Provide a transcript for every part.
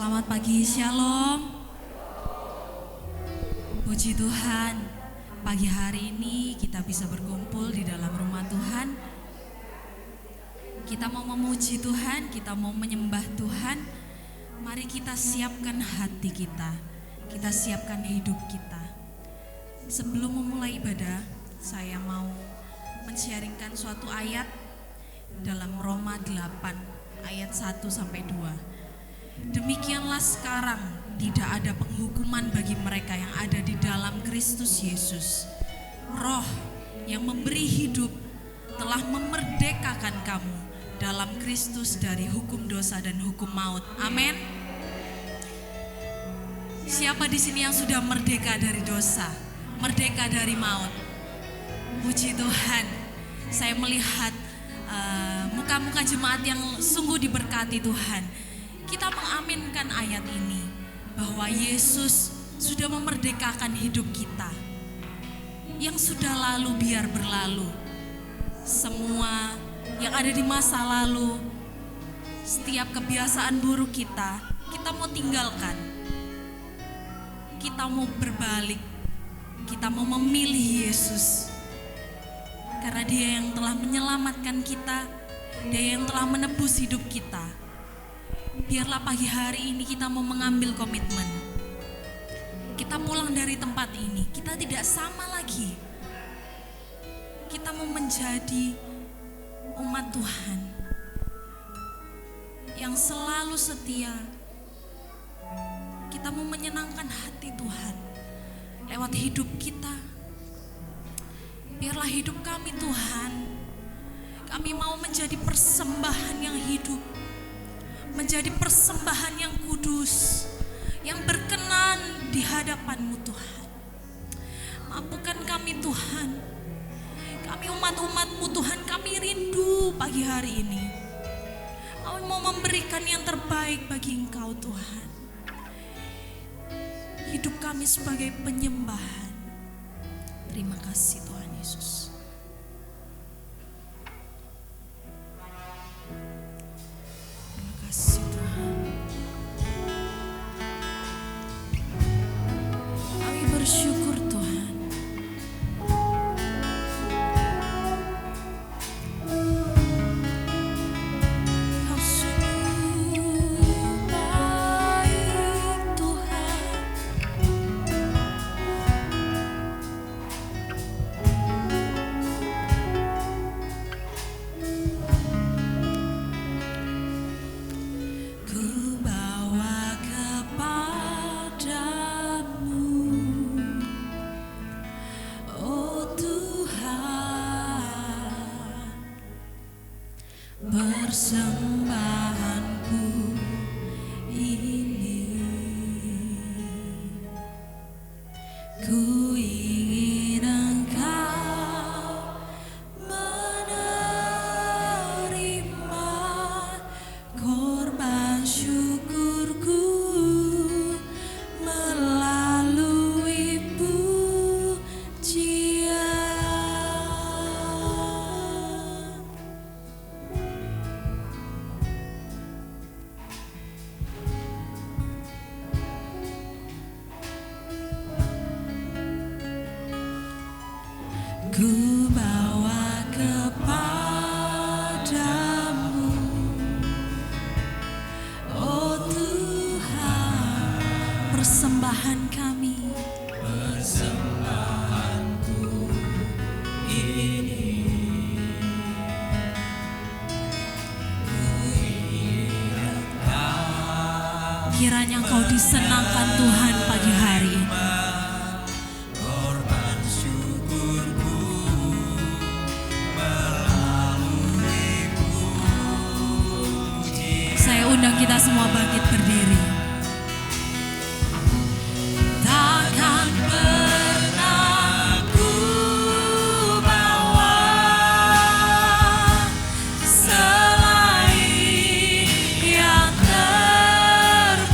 Selamat pagi, Shalom. Puji Tuhan, pagi hari ini kita bisa berkumpul di dalam rumah Tuhan. Kita mau memuji Tuhan, kita mau menyembah Tuhan. Mari kita siapkan hati kita siapkan hidup kita. Sebelum memulai ibadah, saya mau men-sharingkan suatu ayat dalam Roma 8 ayat 1 sampai 2. Demikianlah sekarang tidak ada penghukuman bagi mereka yang ada di dalam Kristus Yesus. Roh yang memberi hidup telah memerdekakan kamu dalam Kristus dari hukum dosa dan hukum maut. Amin. Siapa di sini yang sudah merdeka dari dosa, merdeka dari maut? Puji Tuhan. Saya melihat muka-muka jemaat yang sungguh diberkati Tuhan. Kita mengaminkan ayat ini bahwa Yesus sudah memerdekakan hidup kita. Yang sudah lalu biar berlalu. Semua yang ada di masa lalu, setiap kebiasaan buruk kita mau tinggalkan. Kita mau berbalik. Kita mau memilih Yesus. Karena Dia yang telah menyelamatkan kita, Dia yang telah menebus hidup kita. Biarlah pagi hari ini kita mau mengambil komitmen. Kita pulang dari tempat ini, kita tidak sama lagi. Kita mau menjadi umat Tuhan yang selalu setia. Kita mau menyenangkan hati Tuhan lewat hidup kita. Biarlah hidup kami Tuhan, kami mau menjadi persembahan yang hidup, menjadi persembahan yang kudus, yang berkenan di hadapan-Mu Tuhan. Mampukan kami Tuhan, kami umat-umat-Mu Tuhan, kami rindu pagi hari ini. Kami mau memberikan yang terbaik bagi Engkau Tuhan. Hidup kami sebagai penyembahan. Terima kasih Tuhan Yesus. Kasih Tuhan. Kami bersyukur Tuhan. Kau sungguh baik Tuhan. Persembahanku ini, ku ingin Engkau menerima korban syukurku melalui pujian. Ku bawa kepadamu, oh Tuhan, persembahan kami, persembahanku ini. Kiranya Engkau disenangkan Tuhan pagi hari ini. Undang kita semua bangkit berdiri. Takkan pernah ku bawa selain yang terbaik.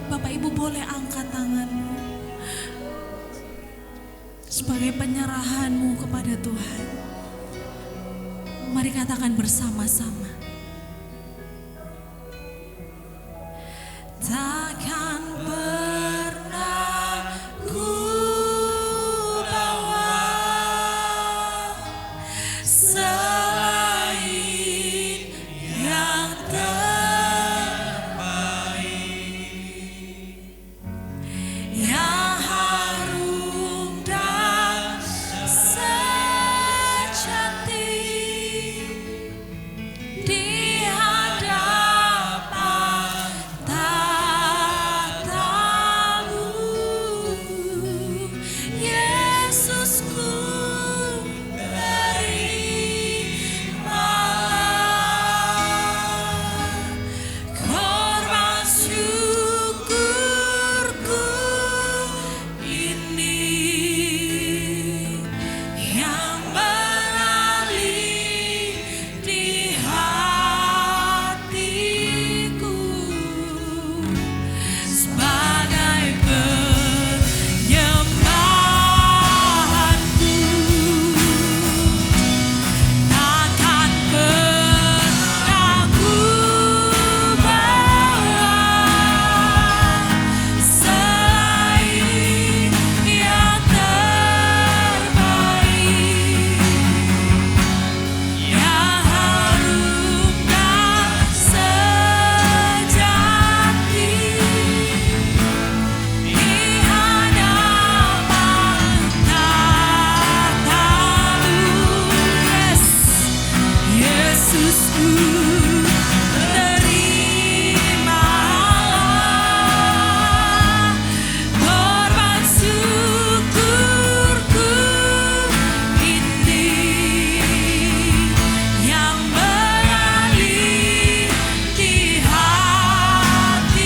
Bapak Ibu boleh angkat tanganmu sebagai penyerahanmu kepada Tuhan. Mari katakan bersama-sama. Takkan pernah ku bawa selain yang terbaik, yang harum dan sejati di hadapan tatamu. Yesusku, terimalah korban syukurku ini yang mengalir di hatiku sebagai penyembahanku. Takkan pernah ku bawa selain yang terbaik, yang harum dan sejati di hadapan tatamu. Yesusku, terimalah korban syukurku ini yang mengalir di hatiku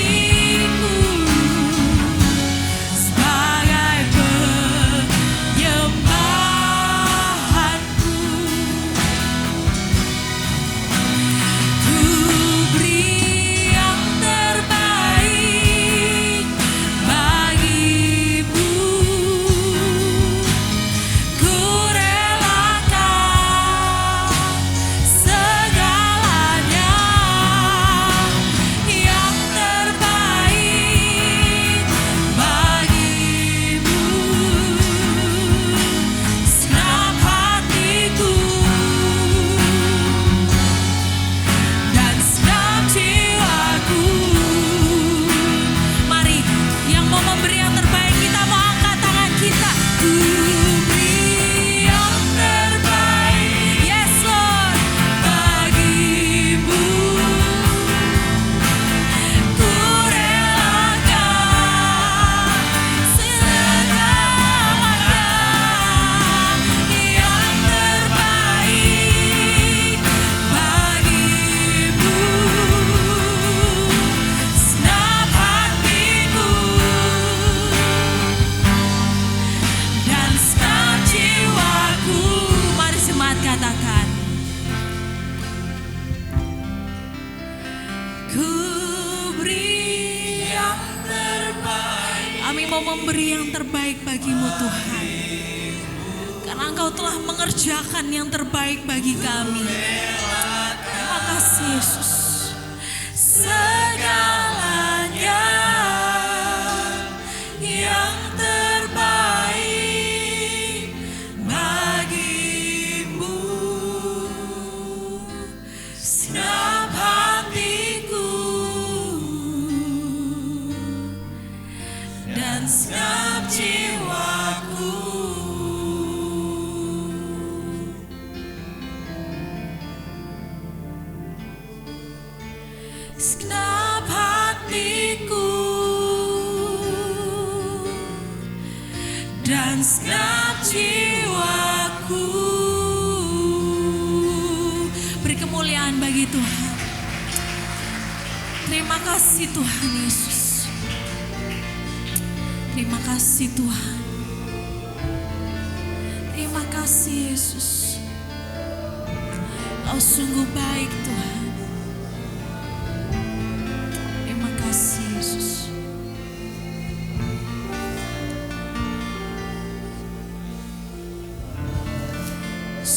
sebagai penyembahanku. Ku beri yang terbaik bagimu. Ku relakan segalanya, yang terbaik bagimu. Senang hatiku dan senang jiwaku. Mari yang mau memberi yang terbaik, kita mau angkat tangan kita. Ku beri yang terbaik, yes Lord, bagimu. Ku relakan segalanya, yang terbaik bagimu. Senang hatiku dan senang jiwaku. Mari semangat katakan. Ku beri yang terbaik. Kami mau memberi yang terbaik bagimu Tuhan, karena Engkau telah mengerjakan yang terbaik bagi kami. Terima kasih Yesus. Segalanya yang terbaik bagimu. Senang hatiku dan senang jiwaku. Segenap hatiku dan segenap jiwaku. Beri kemuliaan bagi Tuhan. Terima kasih Tuhan Yesus. Terima kasih Tuhan. Terima kasih Yesus. Kau sungguh baik Tuhan. Terima kasih Yesus.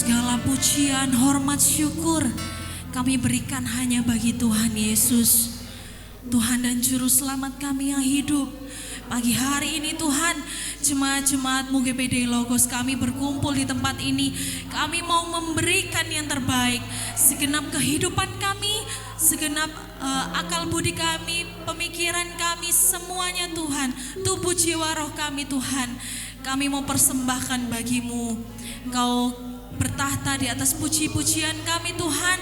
Segala pujian, hormat, syukur kami berikan hanya bagi Tuhan Yesus, Tuhan dan Juru Selamat kami yang hidup. Pagi hari ini Tuhan, jemaat-jemaat-Mu GPD Logos kami berkumpul di tempat ini. Kami mau memberikan yang terbaik, segenap kehidupan kami, segenap akal budi kami, pemikiran kami, semuanya Tuhan. Tubuh jiwa roh kami Tuhan, kami mau persembahkan bagi-Mu. Engkau bertahta di atas puji-pujian kami Tuhan.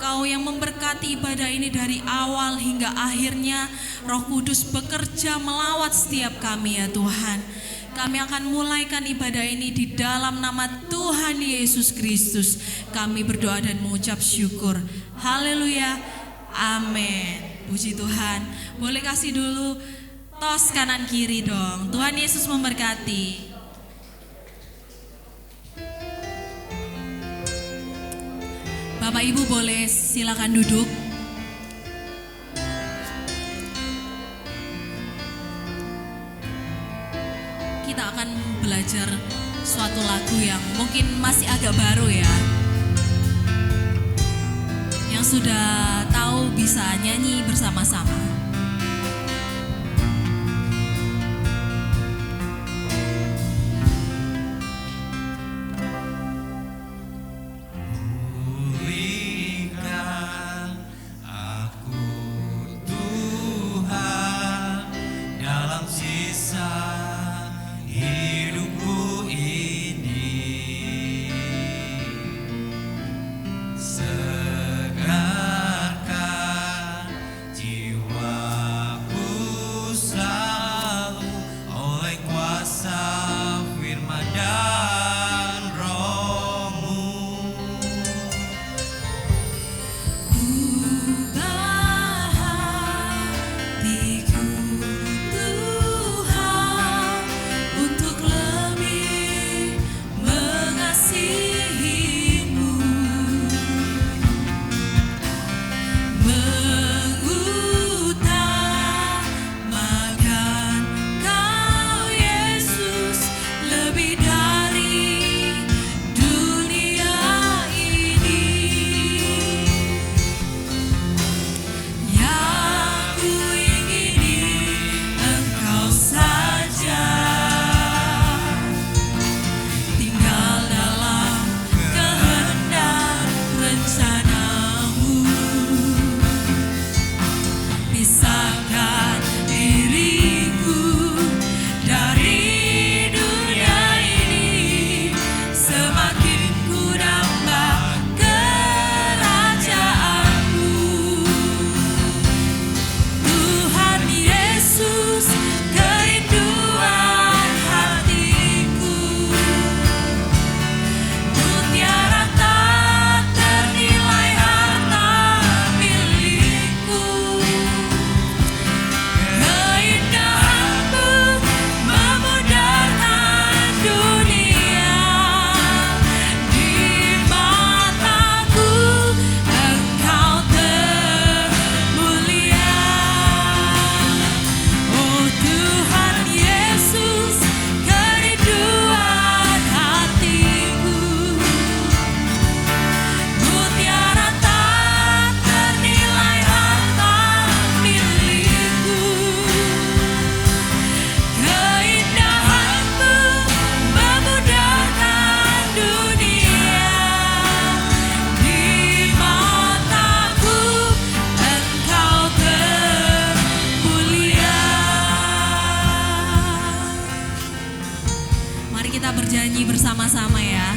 Kau yang memberkati ibadah ini dari awal hingga akhirnya. Roh Kudus bekerja melawat setiap kami ya Tuhan. Kami akan mulaikan ibadah ini di dalam nama Tuhan Yesus Kristus. Kami berdoa dan mengucap syukur. Haleluya. Amin. Puji Tuhan. Boleh kasih dulu tos kanan kiri dong. Tuhan Yesus memberkati. Bapak Ibu boleh silakan duduk. Kita akan belajar suatu lagu yang mungkin masih agak baru ya. Yang sudah tahu bisa nyanyi bersama-sama. Bernyanyi bersama-sama ya.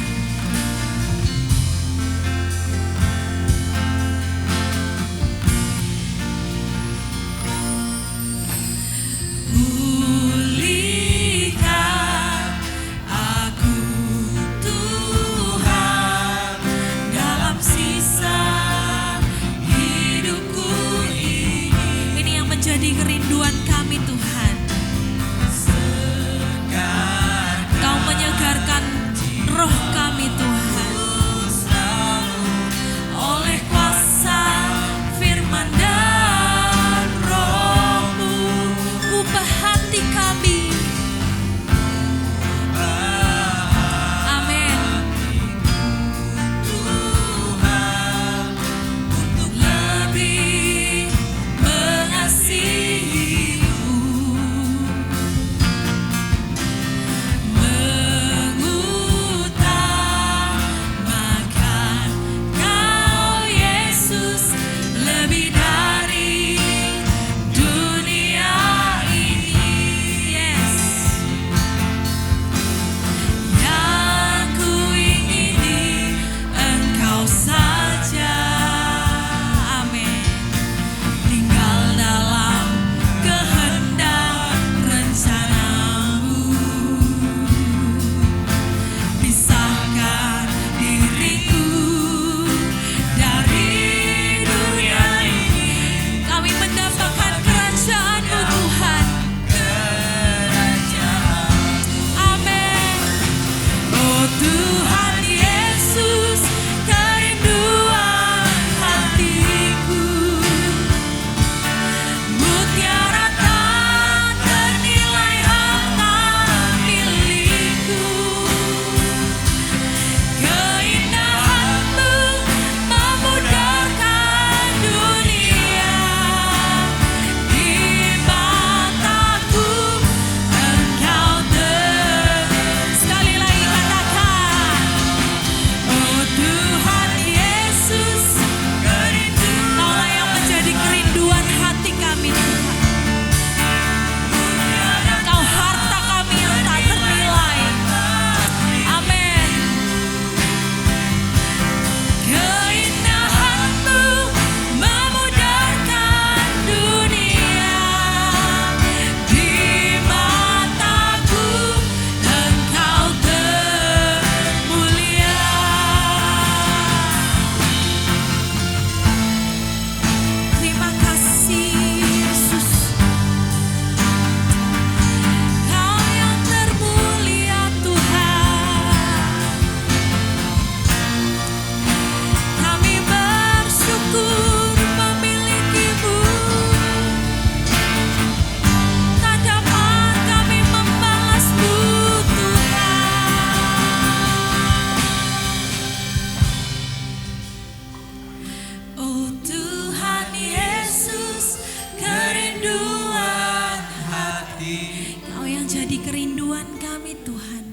kerinduan kami Tuhan.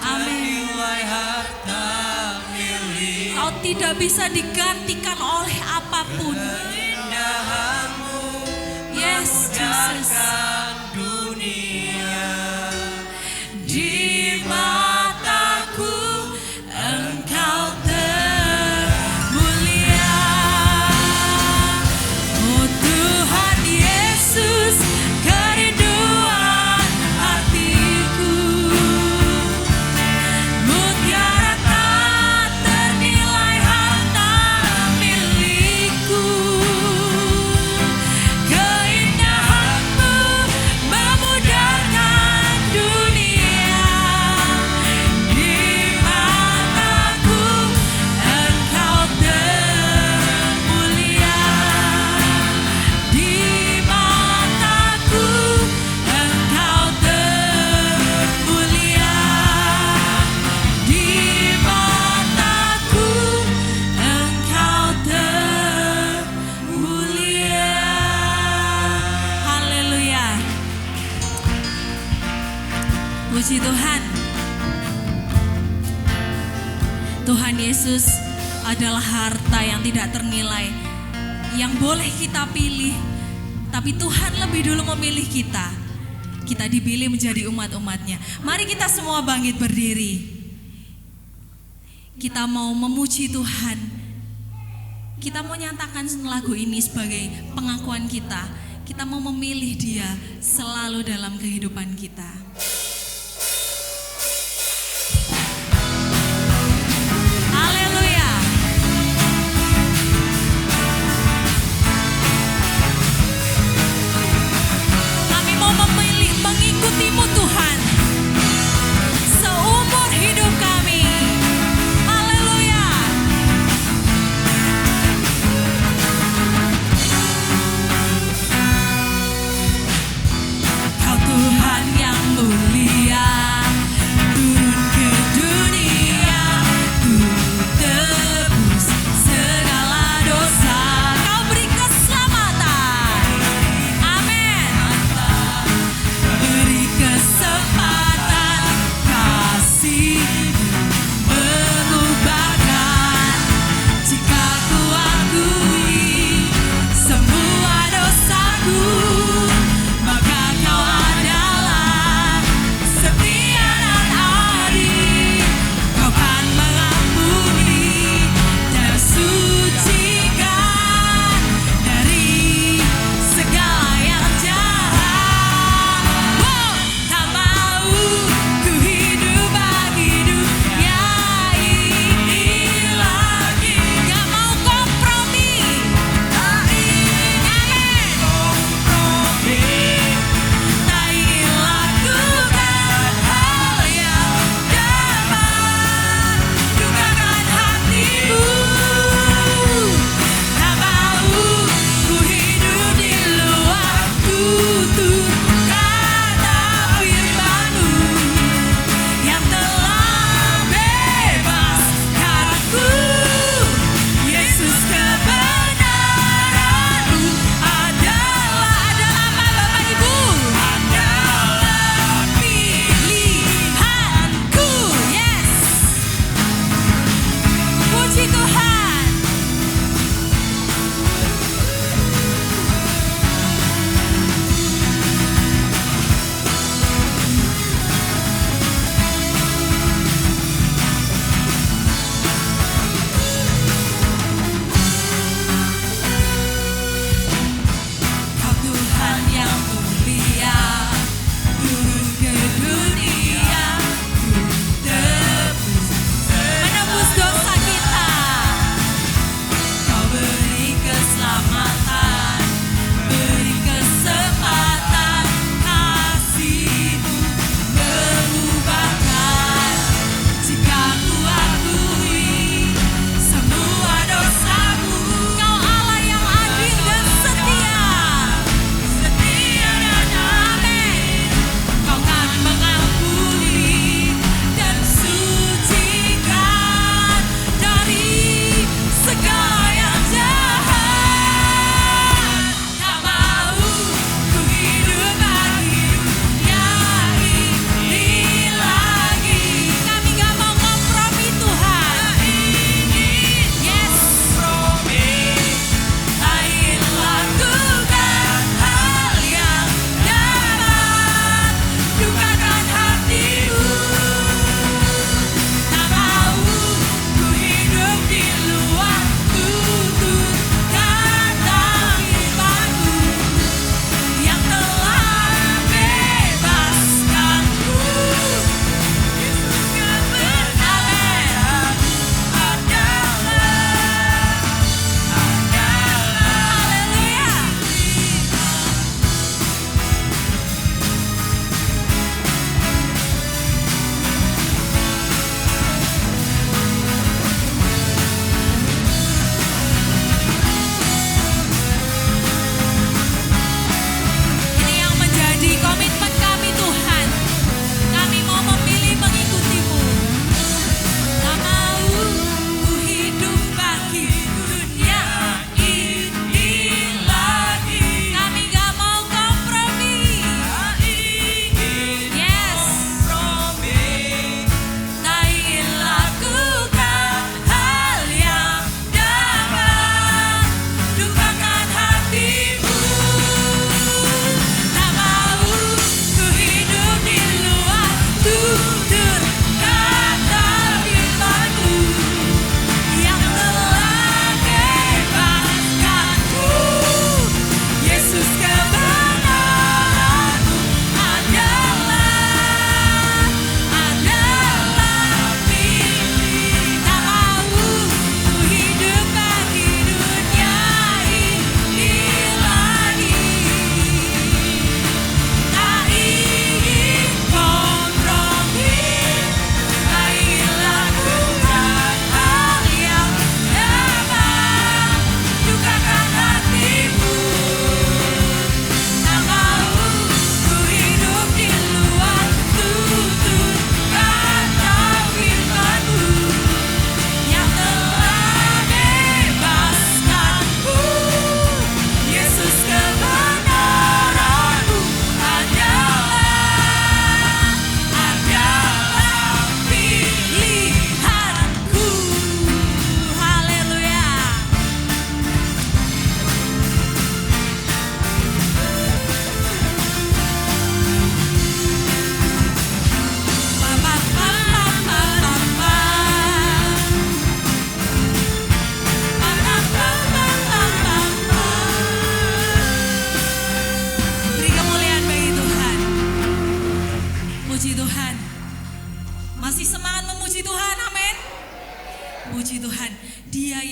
Amin. Kau tidak bisa digantikan oleh apapun. Yes, Jesus. Di mataku Engkau termulia, oh Tuhan Yesus, kerinduan hatiku. Mutiara tak ternilai harta milikku. Keindahanmu memudarkan dunia. Di mataku Engkau termulia. Di mataku Engkau termulia. Di mataku Engkau termulia. Haleluya. Puji Tuhan. Tuhan Yesus adalah harta yang tidak ternilai, yang boleh kita pilih. Tapi Tuhan lebih dulu memilih kita. Kita dipilih menjadi umat-umatnya. Mari kita semua bangkit berdiri. Kita mau memuji Tuhan. Kita mau nyatakan lagu ini sebagai pengakuan kita. Kita mau memilih Dia selalu dalam kehidupan kita. Haleluya. Kami mau memilih mengikutimu Tuhan seumur hidup kami. Haleluya. Kau Tuhan yang mulia.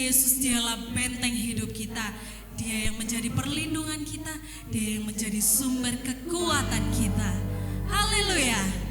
Yesus dialah benteng hidup kita. Dia yang menjadi perlindungan kita, Dia yang menjadi sumber kekuatan kita. Haleluya.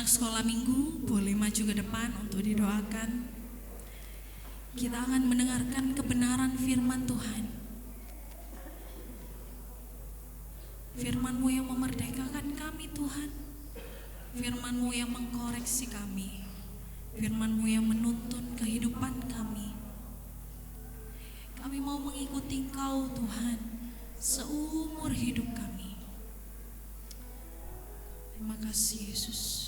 Sekolah minggu boleh maju ke depan untuk didoakan. Kita akan mendengarkan kebenaran firman Tuhan. Firman-Mu yang memerdekakan kami Tuhan. Firman-Mu yang mengkoreksi kami. Firman-Mu yang menuntun kehidupan kami. Kami mau mengikuti Engkau Tuhan seumur hidup kami. Terima kasih Yesus.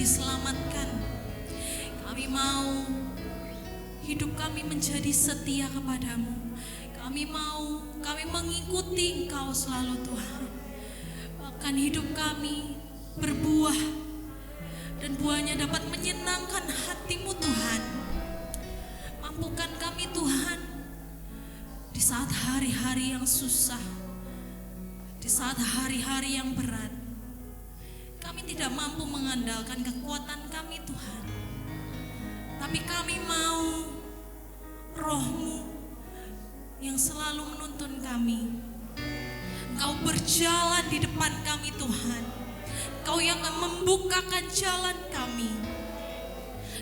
diselamatkan. Kami mau hidup kami menjadi setia kepadamu. Kami mengikuti Engkau selalu Tuhan. Biarkan hidup kami berbuah dan buahnya dapat menyenangkan hati-Mu Tuhan. Mampukan kami Tuhan di saat hari-hari yang susah, di saat hari-hari yang berat. Kami tidak mampu mengandalkan kekuatan kami Tuhan, tapi kami mau Roh-Mu yang selalu menuntun kami. Engkau berjalan di depan kami Tuhan. Engkau yang membukakan jalan kami.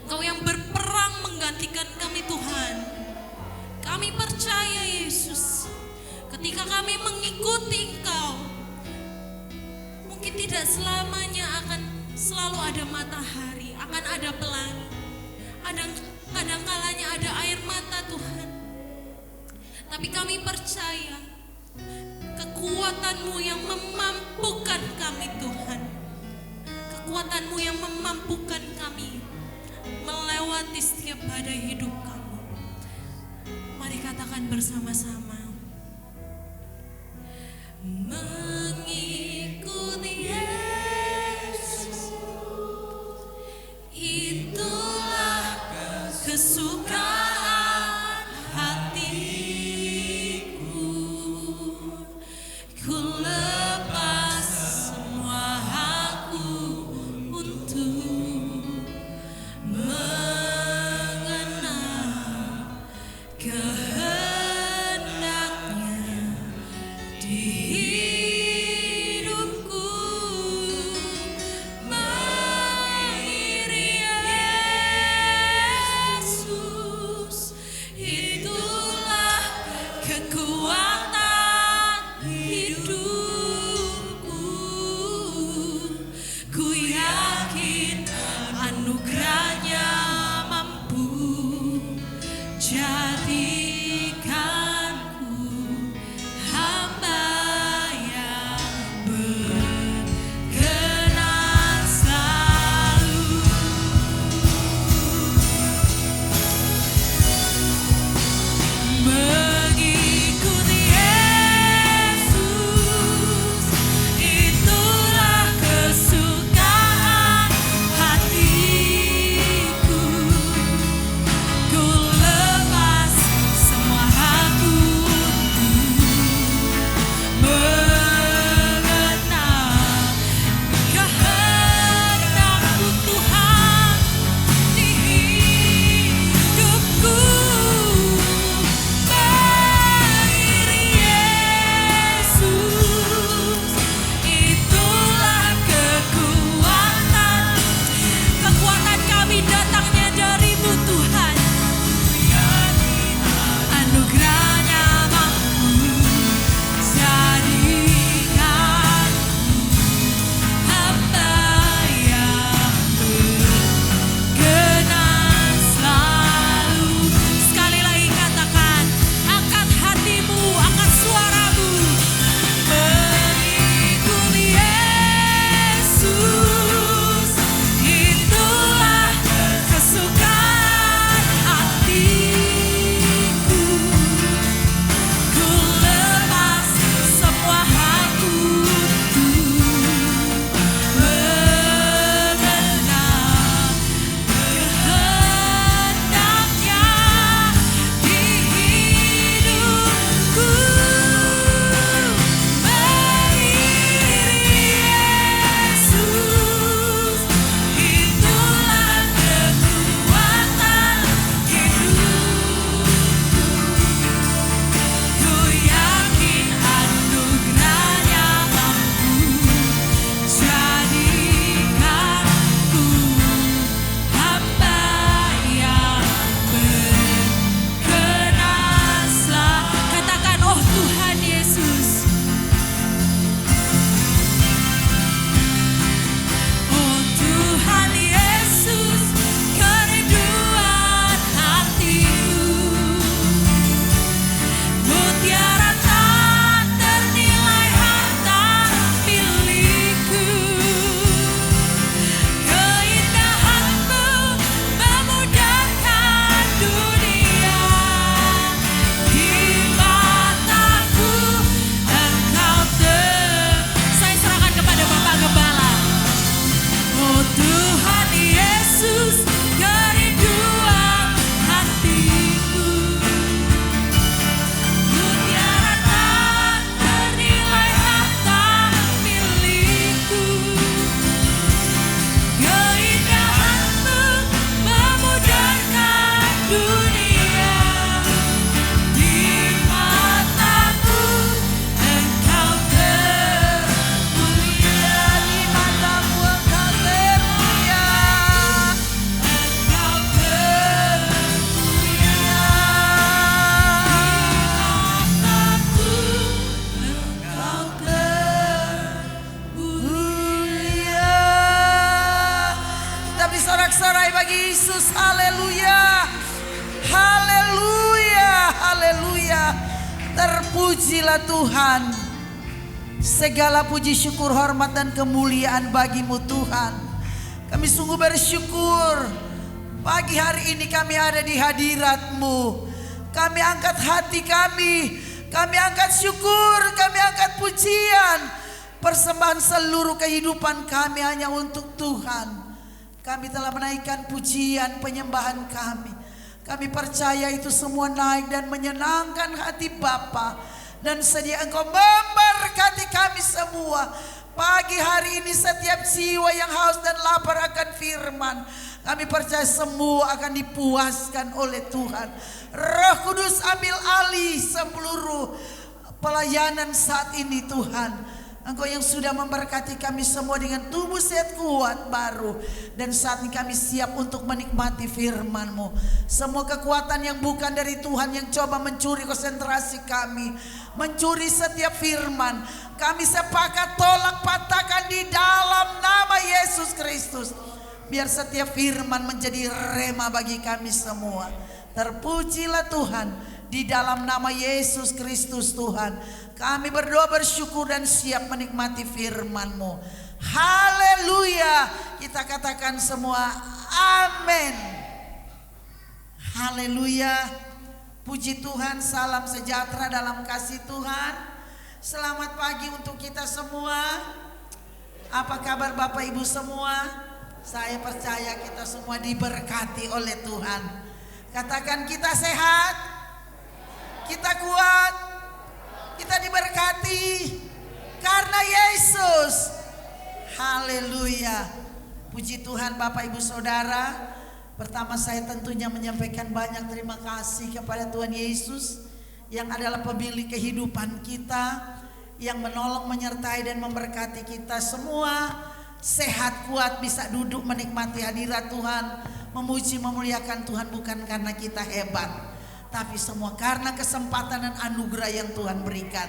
Engkau yang berperang menggantikan kami Tuhan. Kami percaya Yesus, ketika kami mengikuti Engkau, mungkin tidak selamanya akan selalu ada matahari, akan ada pelangi. Kadang kalanya ada air mata Tuhan. Tapi kami percaya kekuatan-Mu yang memampukan kami Tuhan. Kekuatan-Mu yang memampukan kami melewati setiap badai hidup kami. Mari katakan bersama-sama. Mengikuti Yesus, itulah kesukaan hatiku. Ku lepas semua hakku untuk mengenal kehendak sorak-sorai bagi Yesus. Haleluya. Haleluya. Haleluya. Terpujilah Tuhan. Segala puji, syukur, hormat dan kemuliaan bagimu Tuhan. Kami sungguh bersyukur pagi hari ini kami ada di hadirat-Mu. Kami angkat hati kami angkat syukur, kami angkat pujian. Persembahan seluruh kehidupan kami hanya untuk Tuhan. Kami telah menaikkan pujian penyembahan kami. Kami percaya itu semua naik dan menyenangkan hati Bapa. Dan sedia Engkau memberkati kami semua. Pagi hari ini setiap jiwa yang haus dan lapar akan firman, kami percaya semua akan dipuaskan oleh Tuhan. Roh Kudus ambil alih seluruh pelayanan saat ini Tuhan. Engkau yang sudah memberkati kami semua dengan tubuh sehat kuat baru. Dan saat ini kami siap untuk menikmati firman-Mu. Semua kekuatan yang bukan dari Tuhan yang coba mencuri konsentrasi kami, mencuri setiap firman, kami sepakat tolak patahkan di dalam nama Yesus Kristus. Biar setiap firman menjadi rema bagi kami semua. Terpujilah Tuhan. Di dalam nama Yesus Kristus Tuhan, kami berdoa bersyukur dan siap menikmati firman-Mu. Haleluya. Kita katakan semua amin. Haleluya. Puji Tuhan, salam sejahtera dalam kasih Tuhan. Selamat pagi untuk kita semua. Apa kabar Bapak Ibu semua? Saya percaya kita semua diberkati oleh Tuhan. Katakan kita sehat, kita kuat, kita diberkati karena Yesus. Haleluya. Puji Tuhan Bapak Ibu Saudara. Pertama saya tentunya menyampaikan banyak terima kasih kepada Tuhan Yesus yang adalah pemilik kehidupan kita, yang menolong, menyertai dan memberkati kita semua. Sehat, kuat, bisa duduk menikmati hadirat Tuhan, memuji memuliakan Tuhan bukan karena kita hebat, tapi semua karena kesempatan dan anugerah yang Tuhan berikan.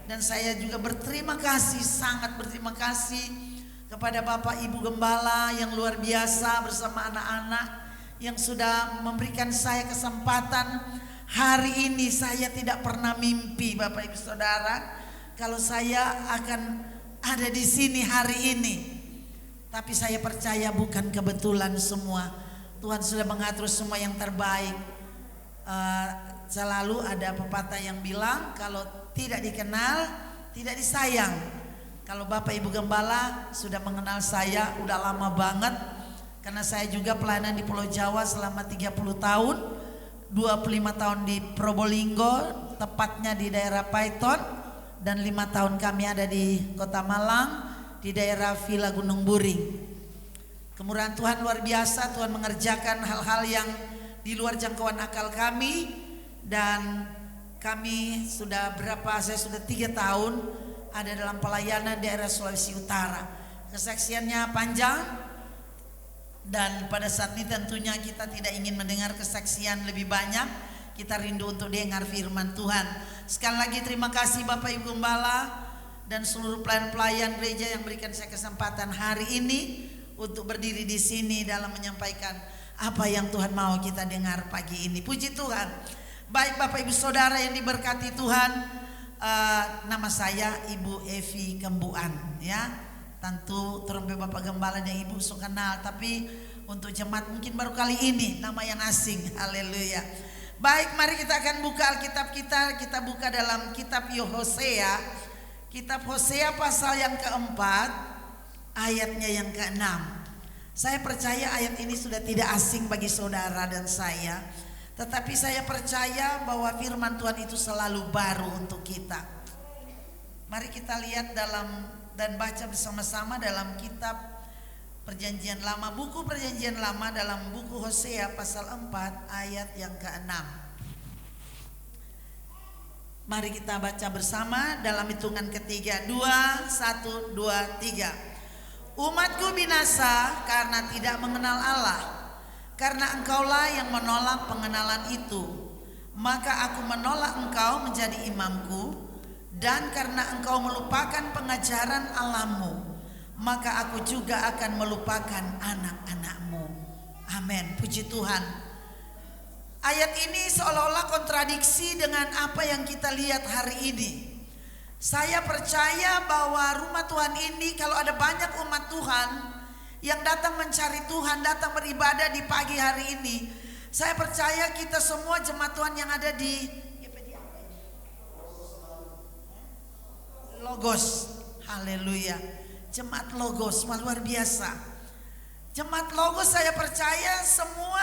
Dan saya juga berterima kasih, sangat berterima kasih kepada Bapak Ibu Gembala yang luar biasa bersama anak-anak yang sudah memberikan saya kesempatan. Hari ini saya tidak pernah mimpi Bapak Ibu Saudara kalau saya akan ada di sini hari ini. Tapi saya percaya bukan kebetulan semua. Tuhan sudah mengatur semua yang terbaik. Selalu ada pepatah yang bilang kalau tidak dikenal tidak disayang. Kalau Bapak Ibu Gembala sudah mengenal saya udah lama banget, karena saya juga pelayanan di Pulau Jawa selama 30 tahun, 25 tahun di Probolinggo, tepatnya di daerah Paiton, dan 5 tahun kami ada di Kota Malang di daerah Villa Gunung Buring. Kemurahan Tuhan luar biasa, Tuhan mengerjakan hal-hal yang di luar jangkauan akal kami. Dan kami sudah saya sudah 3 tahun ada dalam pelayanan daerah Sulawesi Utara. Kesaksiannya panjang, dan pada saat ini tentunya kita tidak ingin mendengar kesaksian lebih banyak. Kita rindu untuk dengar firman Tuhan. Sekali lagi terima kasih Bapak Ibu Gembala dan seluruh pelayan-pelayan gereja yang berikan saya kesempatan hari ini untuk berdiri di sini dalam menyampaikan apa yang Tuhan mau kita dengar pagi ini. Puji Tuhan. Baik Bapak Ibu Saudara yang diberkati Tuhan, nama saya Ibu Evi Kembuan ya. Tentu terlebih Bapak Gembala dan Ibu sudah kenal, tapi untuk jemaat mungkin baru kali ini nama yang asing. Haleluya. Baik, mari kita akan buka Alkitab kita. Kita buka dalam kitab Hosea. Kitab Hosea pasal yang keempat, ayatnya yang keenam. Saya percaya ayat ini sudah tidak asing bagi saudara dan saya. Tetapi saya percaya bahwa firman Tuhan itu selalu baru untuk kita. Mari kita lihat dalam dan baca bersama-sama dalam kitab Perjanjian Lama, buku Perjanjian Lama, dalam buku Hosea pasal 4 ayat yang keenam. Mari kita baca bersama dalam hitungan ketiga. 2, 1, 2, 3. Umatku binasa karena tidak mengenal Allah, karena engkaulah yang menolak pengenalan itu. Maka aku menolak engkau menjadi imamku, dan karena engkau melupakan pengajaran Allahmu, maka aku juga akan melupakan anak-anakmu. Amin, puji Tuhan. Ayat ini seolah-olah kontradiksi dengan apa yang kita lihat hari ini. Saya percaya bahwa rumah Tuhan ini, kalau ada banyak umat Tuhan yang datang mencari Tuhan, datang beribadah di pagi hari ini, saya percaya kita semua jemaat Tuhan yang ada di Logos, haleluya, jemaat Logos, luar biasa. Jemaat Logos saya percaya semua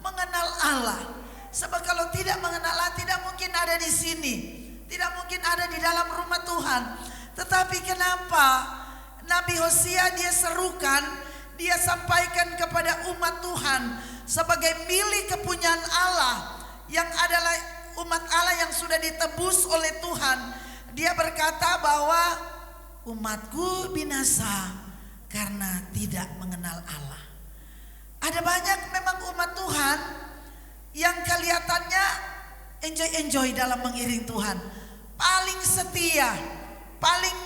mengenal Allah. Sebab kalau tidak mengenal Allah, tidak mungkin ada di sini, tidak mungkin ada di dalam rumah Tuhan. Tetapi kenapa Nabi Hosea dia serukan, dia sampaikan kepada umat Tuhan sebagai milik kepunyaan Allah, yang adalah umat Allah yang sudah ditebus oleh Tuhan. Dia berkata bahwa umatku binasa karena tidak mengenal Allah. Ada banyak memang umat Tuhan yang kelihatannya enjoy dalam mengiring Tuhan, paling setia, paling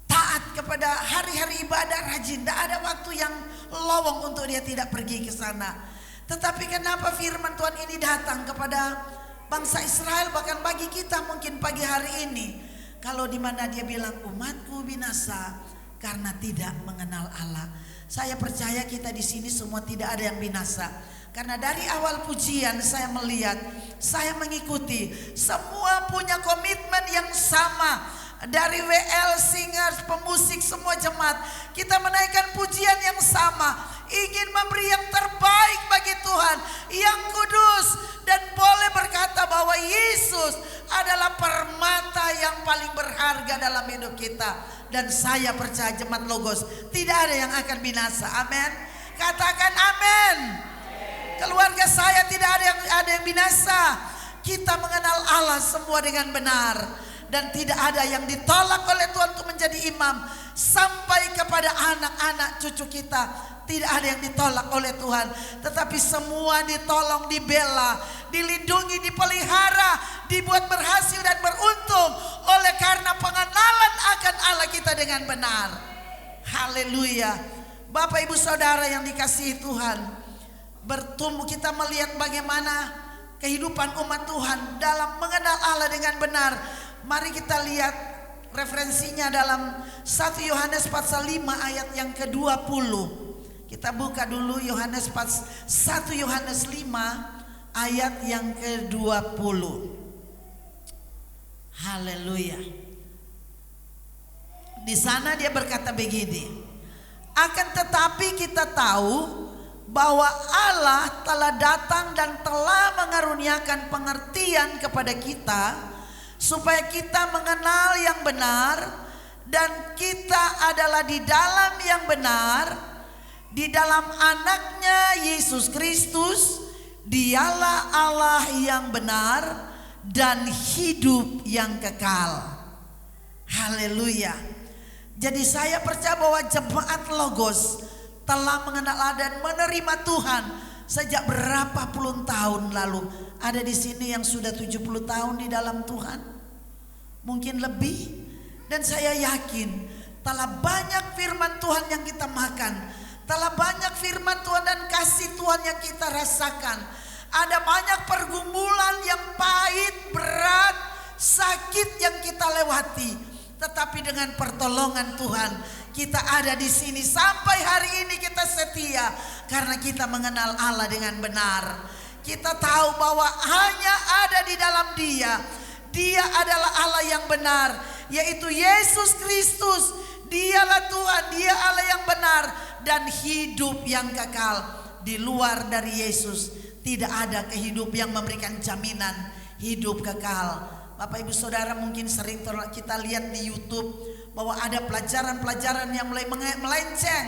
taat kepada hari-hari ibadah, rajin, tidak ada waktu yang lowong untuk dia tidak pergi ke sana. Tetapi kenapa firman Tuhan ini datang kepada bangsa Israel, bahkan bagi kita mungkin pagi hari ini, kalau di mana dia bilang umatku binasa karena tidak mengenal Allah. Saya percaya kita di sini semua tidak ada yang binasa. Karena dari awal pujian saya melihat, saya mengikuti, semua punya komitmen yang sama. Dari WL, singers, pemusik, semua jemaat, kita menaikkan pujian yang sama, ingin memberi yang terbaik bagi Tuhan, yang kudus, dan boleh berkata bahwa Yesus adalah permata yang paling berharga dalam hidup kita. Dan saya percaya jemaat Logos tidak ada yang akan binasa. Amin. Katakan amin. Keluarga saya tidak ada yang binasa. Kita mengenal Allah semua dengan benar, dan tidak ada yang ditolak oleh Tuhan untuk menjadi imam. Sampai kepada anak-anak cucu kita, tidak ada yang ditolak oleh Tuhan, tetapi semua ditolong, dibela, dilindungi, dipelihara, dibuat berhasil dan beruntung oleh karena pengenalan akan Allah kita dengan benar. Haleluya. Bapak ibu saudara yang dikasihi Tuhan, bertumbuh kita melihat bagaimana kehidupan umat Tuhan dalam mengenal Allah dengan benar. Mari kita lihat referensinya dalam 1 Yohanes pasal 5 ayat yang ke-20. Kita buka dulu Yohanes 1 Yohanes 5 ayat yang ke-20. Haleluya. Di sana dia berkata begini, akan tetapi kita tahu bahwa Allah telah datang dan telah mengaruniakan pengertian kepada kita, supaya kita mengenal yang benar, dan kita adalah di dalam yang benar, di dalam anaknya Yesus Kristus. Dialah Allah yang benar dan hidup yang kekal. Haleluya. Jadi saya percaya bahwa jemaat Logos telah mengenal Allah dan menerima Tuhan sejak berapa puluh tahun lalu. Ada di sini yang sudah 70 tahun di dalam Tuhan, mungkin lebih. Dan saya yakin telah banyak firman Tuhan yang kita makan, telah banyak firman Tuhan dan kasih Tuhan yang kita rasakan. Ada banyak pergumulan yang pahit, berat, sakit yang kita lewati, tetapi dengan pertolongan Tuhan kita ada di sini sampai hari ini. Kita setia karena kita mengenal Allah dengan benar. Kita tahu bahwa hanya ada di dalam Dia. Dia adalah Allah yang benar, yaitu Yesus Kristus. Dialah Tuhan, Dia Allah yang benar dan hidup yang kekal. Di luar dari Yesus tidak ada kehidupan yang memberikan jaminan hidup kekal. Bapak ibu saudara, mungkin sering kita lihat di YouTube bahwa ada pelajaran-pelajaran yang mulai melenceng,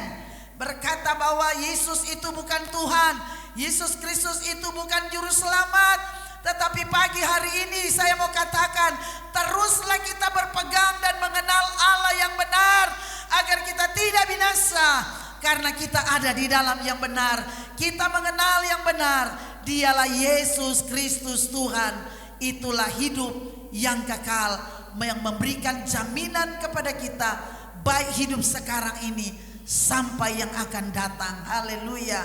berkata bahwa Yesus itu bukan Tuhan, Yesus Kristus itu bukan juru selamat. Tetapi pagi hari ini saya mau katakan, teruslah kita berpegang dan mengenal Allah yang benar, agar kita tidak binasa, karena kita ada di dalam yang benar. Kita mengenal yang benar, Dialah Yesus Kristus Tuhan. Itulah hidup yang kekal, yang memberikan jaminan kepada kita, baik hidup sekarang ini sampai yang akan datang. Haleluya.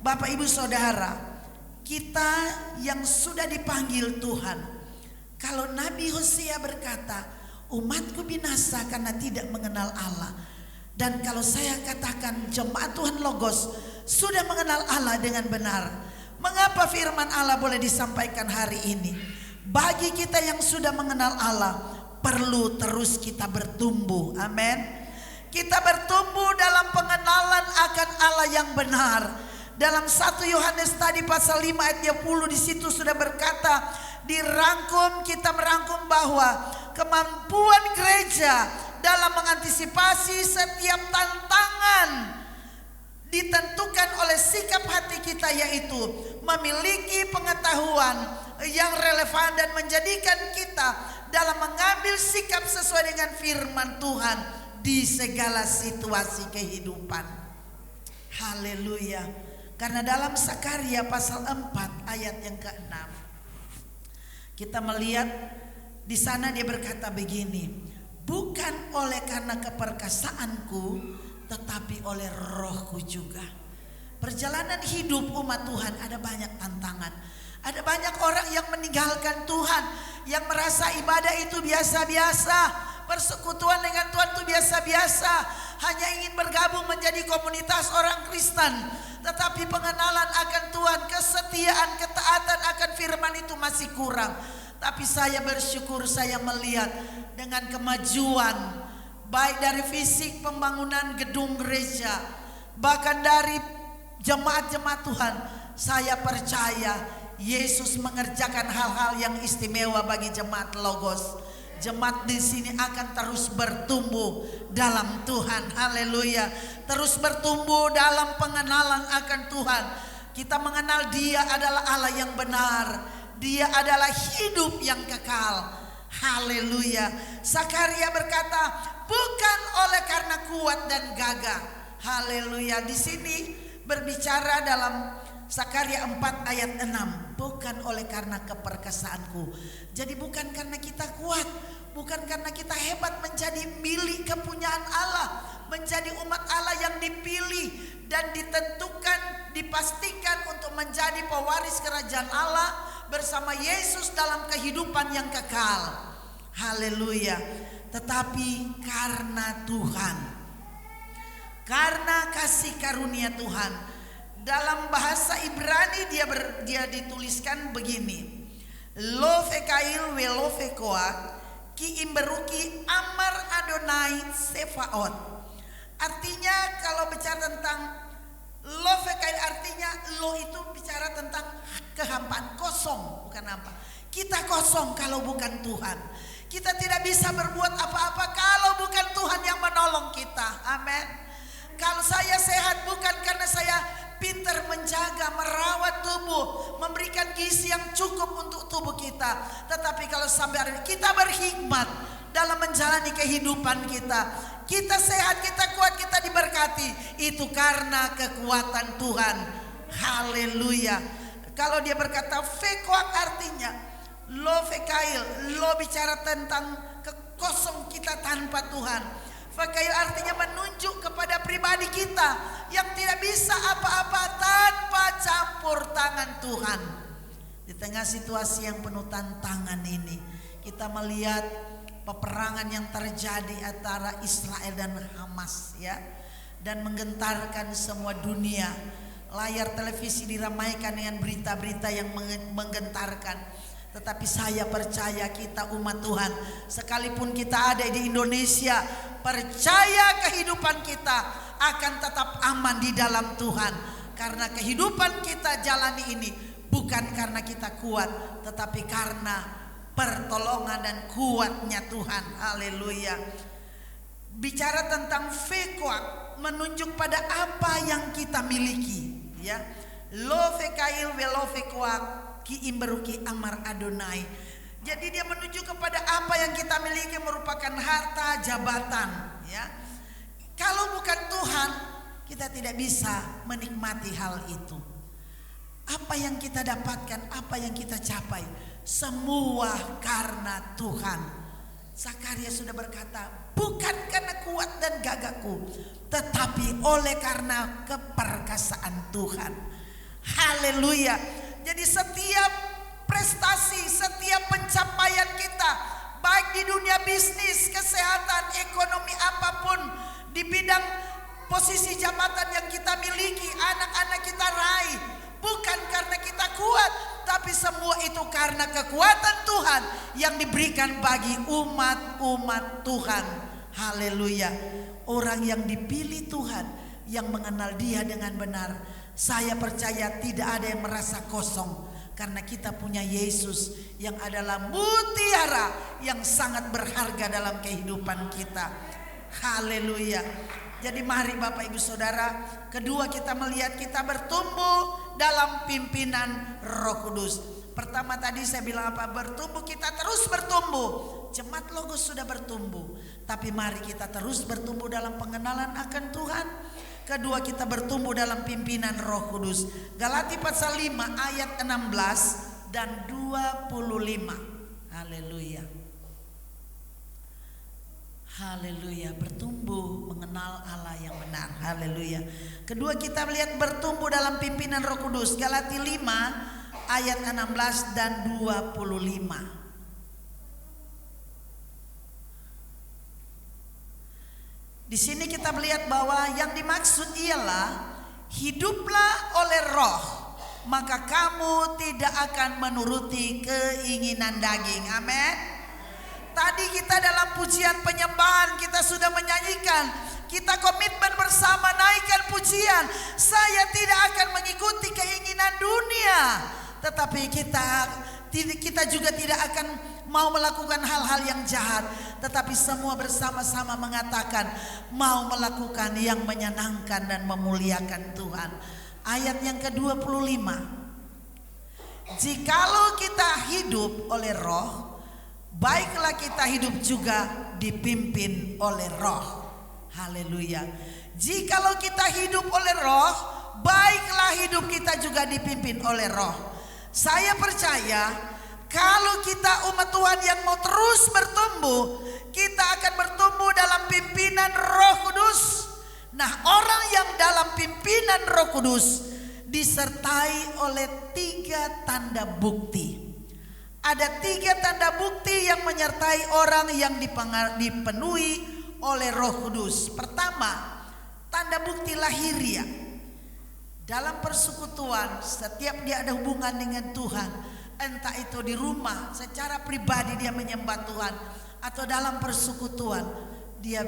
Bapak Ibu Saudara, kita yang sudah dipanggil Tuhan, kalau Nabi Hosea berkata, umatku binasa karena tidak mengenal Allah. Dan kalau saya katakan jemaat Tuhan Logos sudah mengenal Allah dengan benar, mengapa firman Allah boleh disampaikan hari ini? Bagi kita yang sudah mengenal Allah, perlu terus kita bertumbuh. Amin. Kita bertumbuh dalam pengenalan akan Allah yang benar. Dalam 1 Yohanes tadi pasal 5 ayat 20 di situ sudah berkata, kita merangkum bahwa kemampuan gereja dalam mengantisipasi setiap tantangan ditentukan oleh sikap hati kita, yaitu memiliki pengetahuan yang relevan dan menjadikan kita dalam mengambil sikap sesuai dengan firman Tuhan di segala situasi kehidupan. Haleluya. Karena dalam Sakarya pasal 4 ayat yang ke-6 kita melihat di sana dia berkata begini, bukan oleh karena keperkasaanku tetapi oleh rohku juga. Perjalanan hidup umat Tuhan ada banyak tantangan. Ada banyak orang yang meninggalkan Tuhan, yang merasa ibadah itu biasa-biasa, persekutuan dengan Tuhan itu biasa-biasa, hanya ingin bergabung menjadi komunitas orang Kristen. Tetapi pengenalan akan Tuhan, kesetiaan, ketaatan akan firman itu masih kurang. Tapi saya bersyukur saya melihat dengan kemajuan baik dari fisik pembangunan gedung gereja, bahkan dari jemaat-jemaat Tuhan. Saya percaya Yesus mengerjakan hal-hal yang istimewa bagi jemaat Logos. Jemaat di sini akan terus bertumbuh dalam Tuhan. Haleluya. Terus bertumbuh dalam pengenalan akan Tuhan. Kita mengenal Dia adalah Allah yang benar. Dia adalah hidup yang kekal. Haleluya. Sakarya berkata, bukan oleh karena kuat dan gagah. Haleluya. Di sini berbicara dalam Sakarya 4 ayat 6, bukan oleh karena keperkasaanku. Jadi bukan karena kita kuat, bukan karena kita hebat menjadi milik kepunyaan Allah, menjadi umat Allah yang dipilih dan ditentukan, dipastikan untuk menjadi pewaris kerajaan Allah bersama Yesus dalam kehidupan yang kekal. Haleluya. Tetapi karena Tuhan, karena kasih karunia Tuhan. Dalam bahasa Ibrani dia dituliskan begini, lo fekail we lo fekoak ki imberuki amar Adonai sefaot. Artinya kalau bicara tentang lo fekail, artinya lo itu bicara tentang kehampaan, kosong, bukan apa. Kita kosong kalau bukan Tuhan. Kita tidak bisa berbuat apa-apa kalau bukan Tuhan yang menolong kita. Amin. Kalau saya sehat bukan karena saya pintar menjaga, merawat tubuh, memberikan gizi yang cukup untuk tubuh kita. Tetapi kalau sampai hari ini kita berhikmat dalam menjalani kehidupan kita, kita sehat, kita kuat, kita diberkati, itu karena kekuatan Tuhan. Haleluya. Kalau dia berkata fekoak, artinya lo fekail, lo bicara tentang kekosong kita tanpa Tuhan. Fekail artinya menunjuk kepada pribadi kita yang tidak bisa apa-apa tanpa campur tangan Tuhan. Di tengah situasi yang penuh tantangan ini, kita melihat peperangan yang terjadi antara Israel dan Hamas, ya, dan menggentarkan semua dunia. Layar televisi diramaikan dengan berita-berita yang menggentarkan. Tetapi saya percaya kita umat Tuhan, sekalipun kita ada di Indonesia, percaya kehidupan kita akan tetap aman di dalam Tuhan. Karena kehidupan kita jalani ini bukan karena kita kuat, tetapi karena pertolongan dan kuatnya Tuhan. Haleluya. Bicara tentang fekoak menunjuk pada apa yang kita miliki, ya. Lo fekail we lo fekoak ki imberuki amar Adonai. Jadi dia menuju kepada apa yang kita miliki, merupakan harta, jabatan, ya. Kalau bukan Tuhan, kita tidak bisa menikmati hal itu. Apa yang kita dapatkan, apa yang kita capai, semua karena Tuhan. Sakarya sudah berkata, bukan karena kuat dan gagahku, tetapi oleh karena keperkasaan Tuhan. Haleluya. Jadi setiap prestasi, setiap pencapaian kita, baik di dunia bisnis, kesehatan, ekonomi, apapun, di bidang posisi jabatan yang kita miliki, anak-anak kita raih, bukan karena kita kuat, tapi semua itu karena kekuatan Tuhan yang diberikan bagi umat-umat Tuhan. Haleluya. Orang yang dipilih Tuhan, yang mengenal Dia dengan benar, saya percaya tidak ada yang merasa kosong, karena kita punya Yesus yang adalah mutiara yang sangat berharga dalam kehidupan kita. Haleluya. Jadi mari Bapak Ibu Saudara, kedua kita melihat kita bertumbuh dalam pimpinan Roh Kudus. Pertama tadi saya bilang apa? Bertumbuh, kita terus bertumbuh. Jemaat Logos sudah bertumbuh, tapi mari kita terus bertumbuh dalam pengenalan akan Tuhan. Kedua, kita bertumbuh dalam pimpinan Roh Kudus. Galati pasal 5 ayat 16 dan 25. Haleluya. Haleluya, bertumbuh mengenal Allah yang benar. Haleluya. Kedua, kita melihat bertumbuh dalam pimpinan Roh Kudus. Galati 5 ayat 16 dan 25. Di sini kita melihat bahwa yang dimaksud ialah hiduplah oleh Roh, maka kamu tidak akan menuruti keinginan daging. Amin. Tadi kita dalam pujian penyembahan kita sudah menyanyikan, kita komitmen bersama naikkan pujian. Saya tidak akan mengikuti keinginan dunia, tetapi kita juga tidak akan mau melakukan hal-hal yang jahat, tetapi semua bersama-sama mengatakan mau melakukan yang menyenangkan dan memuliakan Tuhan. Ayat yang ke-25. Jikalau kita hidup oleh Roh, baiklah kita hidup juga dipimpin oleh Roh. Haleluya. Jikalau kita hidup oleh Roh, baiklah hidup kita juga dipimpin oleh Roh. Saya percaya kalau kita umat Tuhan yang mau terus bertumbuh, kita akan bertumbuh dalam pimpinan Roh Kudus. Nah, orang yang dalam pimpinan Roh Kudus disertai oleh 3 tanda bukti. Ada 3 tanda bukti yang menyertai orang yang dipenuhi oleh Roh Kudus. Pertama, tanda bukti lahiriah. Dalam persekutuan, setiap dia ada hubungan dengan Tuhan, entah itu di rumah secara pribadi dia menyembah Tuhan, atau dalam persekutuan dia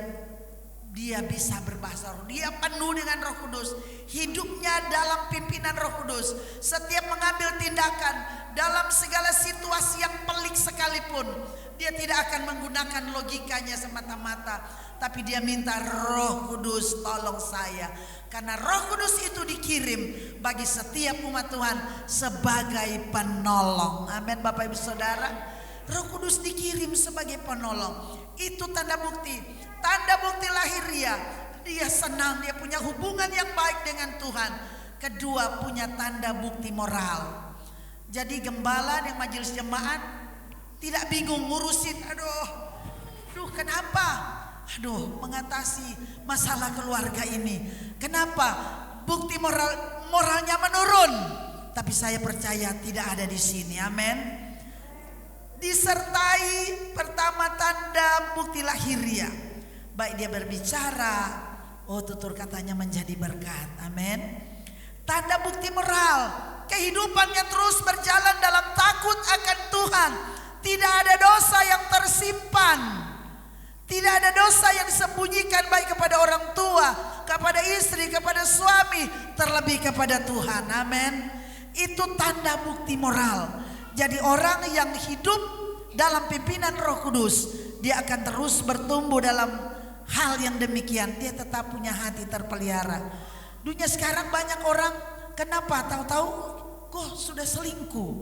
bisa berbahasa roh, dia penuh dengan Roh Kudus, hidupnya dalam pimpinan Roh Kudus. Setiap mengambil tindakan dalam segala situasi yang pelik sekalipun, dia tidak akan menggunakan logikanya semata-mata, tapi dia minta Roh Kudus tolong saya. Karena Roh Kudus itu dikirim bagi setiap umat Tuhan sebagai penolong. Amin Bapak Ibu Saudara. Roh Kudus dikirim sebagai penolong. Itu tanda bukti. Tanda bukti lahiriah. Dia senang, dia punya hubungan yang baik dengan Tuhan. Kedua, punya tanda bukti moral. Jadi gembala di majelis jemaat tidak bingung ngurusin, aduh kenapa? Mengatasi masalah keluarga ini. Kenapa? Bukti moralnya menurun. Tapi saya percaya tidak ada di sini. Amin. Disertai pertama tanda bukti lahiriah. Baik dia berbicara, tutur katanya menjadi berkat. Amin. Tanda bukti moral, kehidupannya terus berjalan dalam takut akan Tuhan. Tidak ada dosa yang tersimpan. Tidak ada dosa yang disembunyikan baik kepada orang tua, kepada istri, kepada suami, terlebih kepada Tuhan. Amin. Itu tanda bukti moral. Jadi orang yang hidup dalam pimpinan Roh Kudus, dia akan terus bertumbuh dalam hal yang demikian. Dia tetap punya hati terpelihara. Dunia sekarang banyak orang, kenapa? Tahu-tahu kok sudah selingkuh,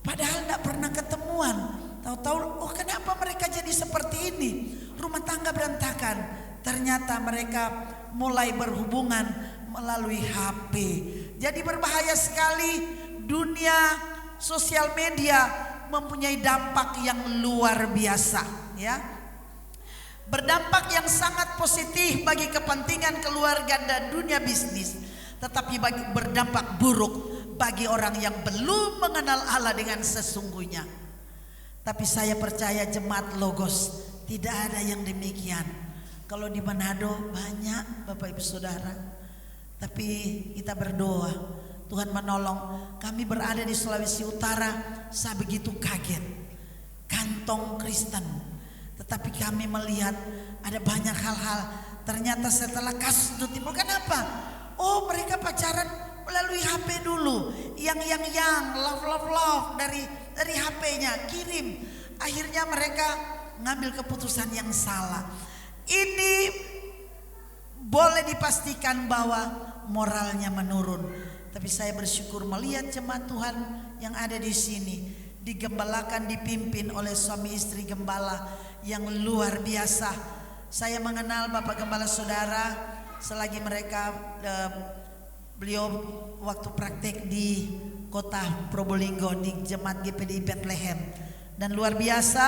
padahal tidak pernah ketemuan. Tahu-tahu, kenapa mereka jadi seperti ini? Rumah tangga berantakan. Ternyata mereka mulai berhubungan melalui HP. Jadi berbahaya sekali. Dunia sosial media mempunyai dampak yang luar biasa, ya. Berdampak yang sangat positif bagi kepentingan keluarga dan dunia bisnis, tetapi berdampak buruk bagi orang yang belum mengenal Allah dengan sesungguhnya. Tapi saya percaya jemaat Logos tidak ada yang demikian. Kalau di Manado banyak Bapak Ibu Saudara. Tapi kita berdoa Tuhan menolong. Kami berada di Sulawesi Utara, saya begitu kaget. Kantong Kristen. Tetapi kami melihat ada banyak hal-hal. Ternyata setelah kasus itu timbul, kenapa? Oh, mereka pacaran melalui HP dulu. Yang love dari HP-nya kirim. Akhirnya mereka ngambil keputusan yang salah. Ini boleh dipastikan bahwa moralnya menurun. Tapi saya bersyukur melihat jemaat Tuhan yang ada di sini digembalakan, dipimpin oleh suami istri gembala yang luar biasa. Saya mengenal Bapak Gembala Saudara selagi mereka beliau waktu praktek di kota Probolinggo di jemaat GPDI Bethlehem. Dan luar biasa,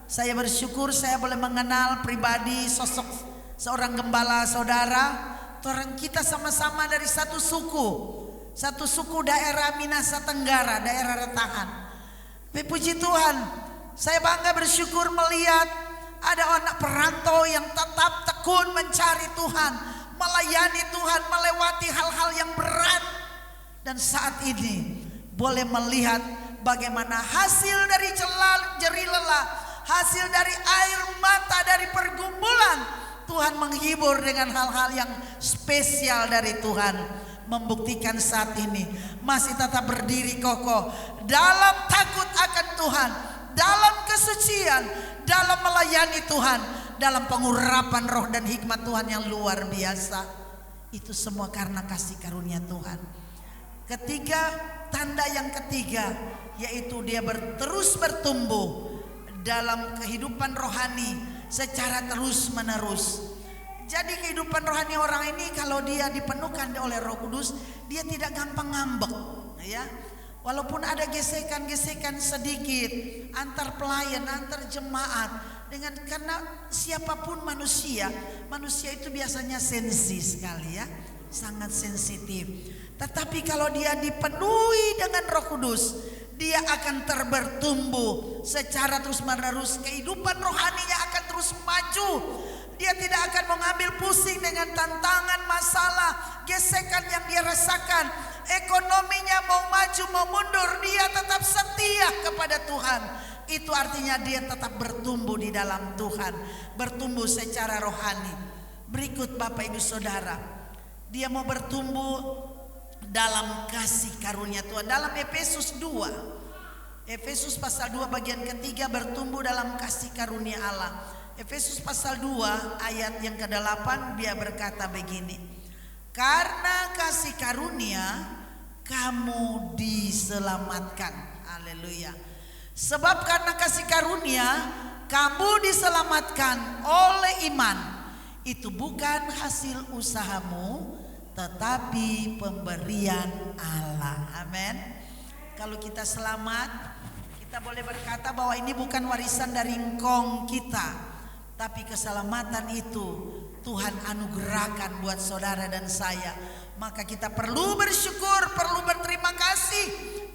saya bersyukur saya boleh mengenal pribadi sosok seorang gembala saudara. Orang kita sama-sama dari satu suku daerah Minahasa Tenggara, daerah Retahan. Tapi puji Tuhan, saya bangga bersyukur melihat ada anak perantau yang tetap tekun mencari Tuhan, melayani Tuhan, melewati hal-hal yang berat. Dan saat ini boleh melihat bagaimana hasil dari jerih lelah, hasil dari air mata, dari pergumulan, Tuhan menghibur dengan hal-hal yang spesial dari Tuhan. Membuktikan saat ini masih tetap berdiri kokoh dalam takut akan Tuhan, dalam kesucian, dalam melayani Tuhan, dalam pengurapan roh dan hikmat Tuhan yang luar biasa. Itu semua karena kasih karunia Tuhan. Ketiga, tanda yang ketiga yaitu dia terus bertumbuh dalam kehidupan rohani secara terus menerus. Jadi kehidupan rohani orang ini kalau dia dipenuhkan oleh Roh Kudus, dia tidak gampang ngambek, ya. Walaupun ada gesekan-gesekan sedikit antar pelayan, antar jemaat, karena siapapun manusia itu biasanya sensi sekali, ya, sangat sensitif. Tetapi kalau dia dipenuhi dengan Roh Kudus, dia akan bertumbuh secara terus menerus. Kehidupan rohaninya akan terus maju. Dia tidak akan mengambil pusing dengan tantangan, masalah, gesekan yang dia rasakan. Ekonominya mau maju mau mundur, dia tetap setia kepada Tuhan. Itu artinya dia tetap bertumbuh di dalam Tuhan, bertumbuh secara rohani. Berikut Bapak Ibu Saudara, dia mau bertumbuh dalam kasih karunia Tuhan. Dalam Efesus 2, Efesus pasal 2 bagian ketiga, bertumbuh dalam kasih karunia Allah. Efesus pasal 2 ayat yang ke-8 dia berkata begini, karena kasih karunia kamu diselamatkan. Haleluya. Sebab karena kasih karunia kamu diselamatkan oleh iman. Itu bukan hasil usahamu, tetapi pemberian Allah. Amin. Kalau kita selamat, kita boleh berkata bahwa ini bukan warisan dari engkong kita, tapi keselamatan itu Tuhan anugerahkan buat saudara dan saya. Maka kita perlu bersyukur, perlu berterima kasih.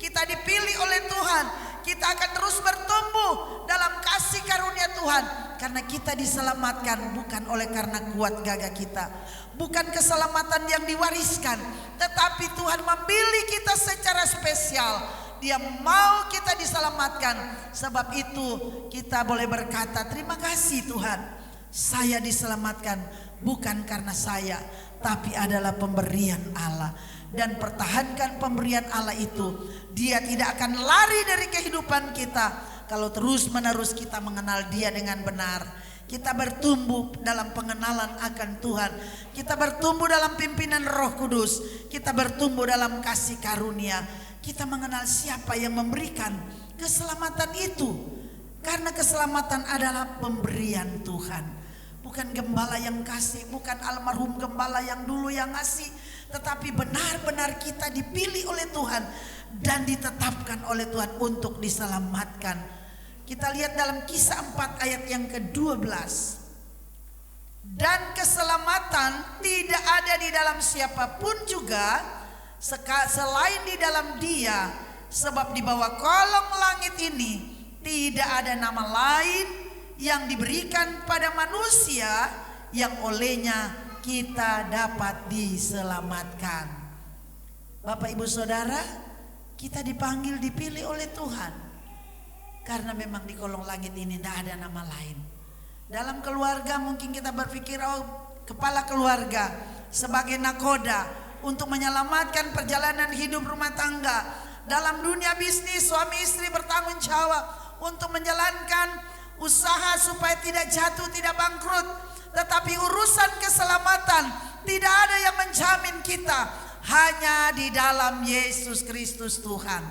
Kita dipilih oleh Tuhan. Kita akan terus bertumbuh dalam kasih karunia Tuhan, karena kita diselamatkan bukan oleh karena kuat gagah kita, bukan keselamatan yang diwariskan, tetapi Tuhan memilih kita secara spesial. Dia mau kita diselamatkan. Sebab itu kita boleh berkata, terima kasih Tuhan, saya diselamatkan bukan karena saya, tapi adalah pemberian Allah. Dan pertahankan pemberian Allah itu. Dia tidak akan lari dari kehidupan kita kalau terus menerus kita mengenal Dia dengan benar. Kita bertumbuh dalam pengenalan akan Tuhan. Kita bertumbuh dalam pimpinan Roh Kudus. Kita bertumbuh dalam kasih karunia. Kita mengenal siapa yang memberikan keselamatan itu. Karena keselamatan adalah pemberian Tuhan. Bukan gembala yang kasih, bukan almarhum gembala yang dulu yang ngasih, tetapi benar-benar kita dipilih oleh Tuhan dan ditetapkan oleh Tuhan untuk diselamatkan. Kita lihat dalam Kisah 4 ayat yang ke-12. Dan keselamatan tidak ada di dalam siapapun juga, selain di dalam Dia, sebab di bawah kolong langit ini tidak ada nama lain yang diberikan pada manusia yang olehnya kita dapat diselamatkan. Bapak Ibu Saudara, kita dipanggil, dipilih oleh Tuhan, karena memang di kolong langit ini tidak ada nama lain. Dalam keluarga mungkin kita berpikir, oh, kepala keluarga sebagai nakoda untuk menyelamatkan perjalanan hidup rumah tangga. Dalam dunia bisnis, suami istri bertanggung jawab untuk menjalankan usaha supaya tidak jatuh, tidak bangkrut. Tetapi urusan keselamatan tidak ada yang menjamin kita, hanya di dalam Yesus Kristus Tuhan.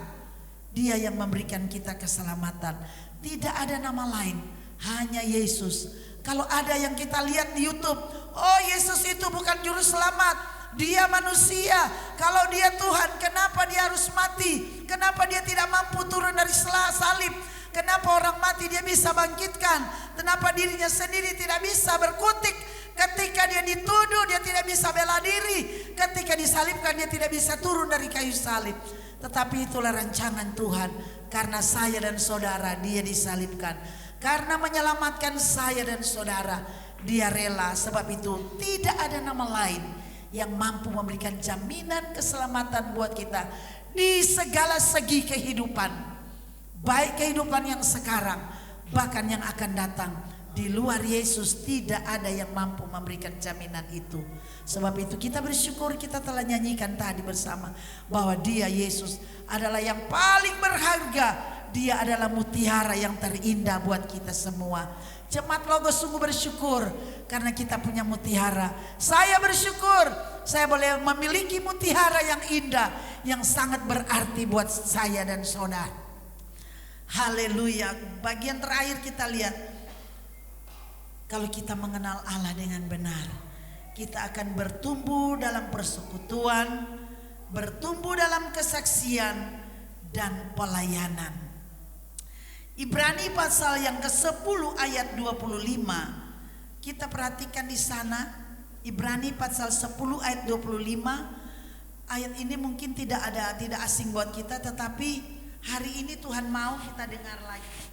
Dia yang memberikan kita keselamatan. Tidak ada nama lain, hanya Yesus. Kalau ada yang kita lihat di YouTube, oh Yesus itu bukan juru selamat, Dia manusia. Kalau Dia Tuhan, kenapa Dia harus mati? Kenapa Dia tidak mampu turun dari salib? Kenapa orang mati Dia bisa bangkitkan? Kenapa dirinya sendiri tidak bisa berkutik? Ketika Dia dituduh, Dia tidak bisa bela diri. Ketika disalibkan, Dia tidak bisa turun dari kayu salib. Tetapi itulah rancangan Tuhan. Karena saya dan saudara, Dia disalibkan. Karena menyelamatkan saya dan saudara, Dia rela. Sebab itu tidak ada nama lain yang mampu memberikan jaminan keselamatan buat kita di segala segi kehidupan, baik kehidupan yang sekarang, bahkan yang akan datang. Di luar Yesus tidak ada yang mampu memberikan jaminan itu. Sebab itu kita bersyukur, kita telah nyanyikan tadi bersama bahwa Dia, Yesus, adalah yang paling berharga. Dia adalah mutiara yang terindah buat kita semua. Jemaat Logos sungguh bersyukur karena kita punya mutiara. Saya bersyukur saya boleh memiliki mutiara yang indah, yang sangat berarti buat saya dan saudara. Haleluya. Bagian terakhir kita lihat, kalau kita mengenal Allah dengan benar, kita akan bertumbuh dalam persekutuan, bertumbuh dalam kesaksian dan pelayanan. Ibrani pasal yang ke-10 ayat 25. Kita perhatikan di sana, Ibrani pasal 10 ayat 25. Ayat ini mungkin tidak asing buat kita, tetapi hari ini Tuhan mau kita dengar lagi.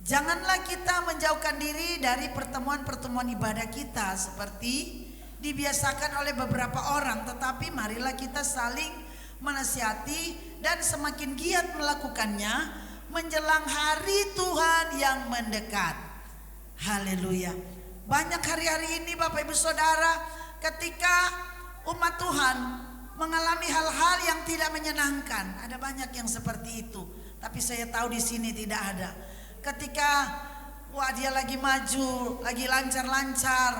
Janganlah kita menjauhkan diri dari pertemuan-pertemuan ibadah kita seperti dibiasakan oleh beberapa orang, tetapi marilah kita saling menasihati dan semakin giat melakukannya menjelang hari Tuhan yang mendekat. Haleluya. Banyak hari-hari ini Bapak Ibu Saudara, ketika umat Tuhan mengalami hal-hal yang tidak menyenangkan, ada banyak yang seperti itu. Tapi saya tahu di sini tidak ada. Ketika wah dia lagi maju, lagi lancar-lancar,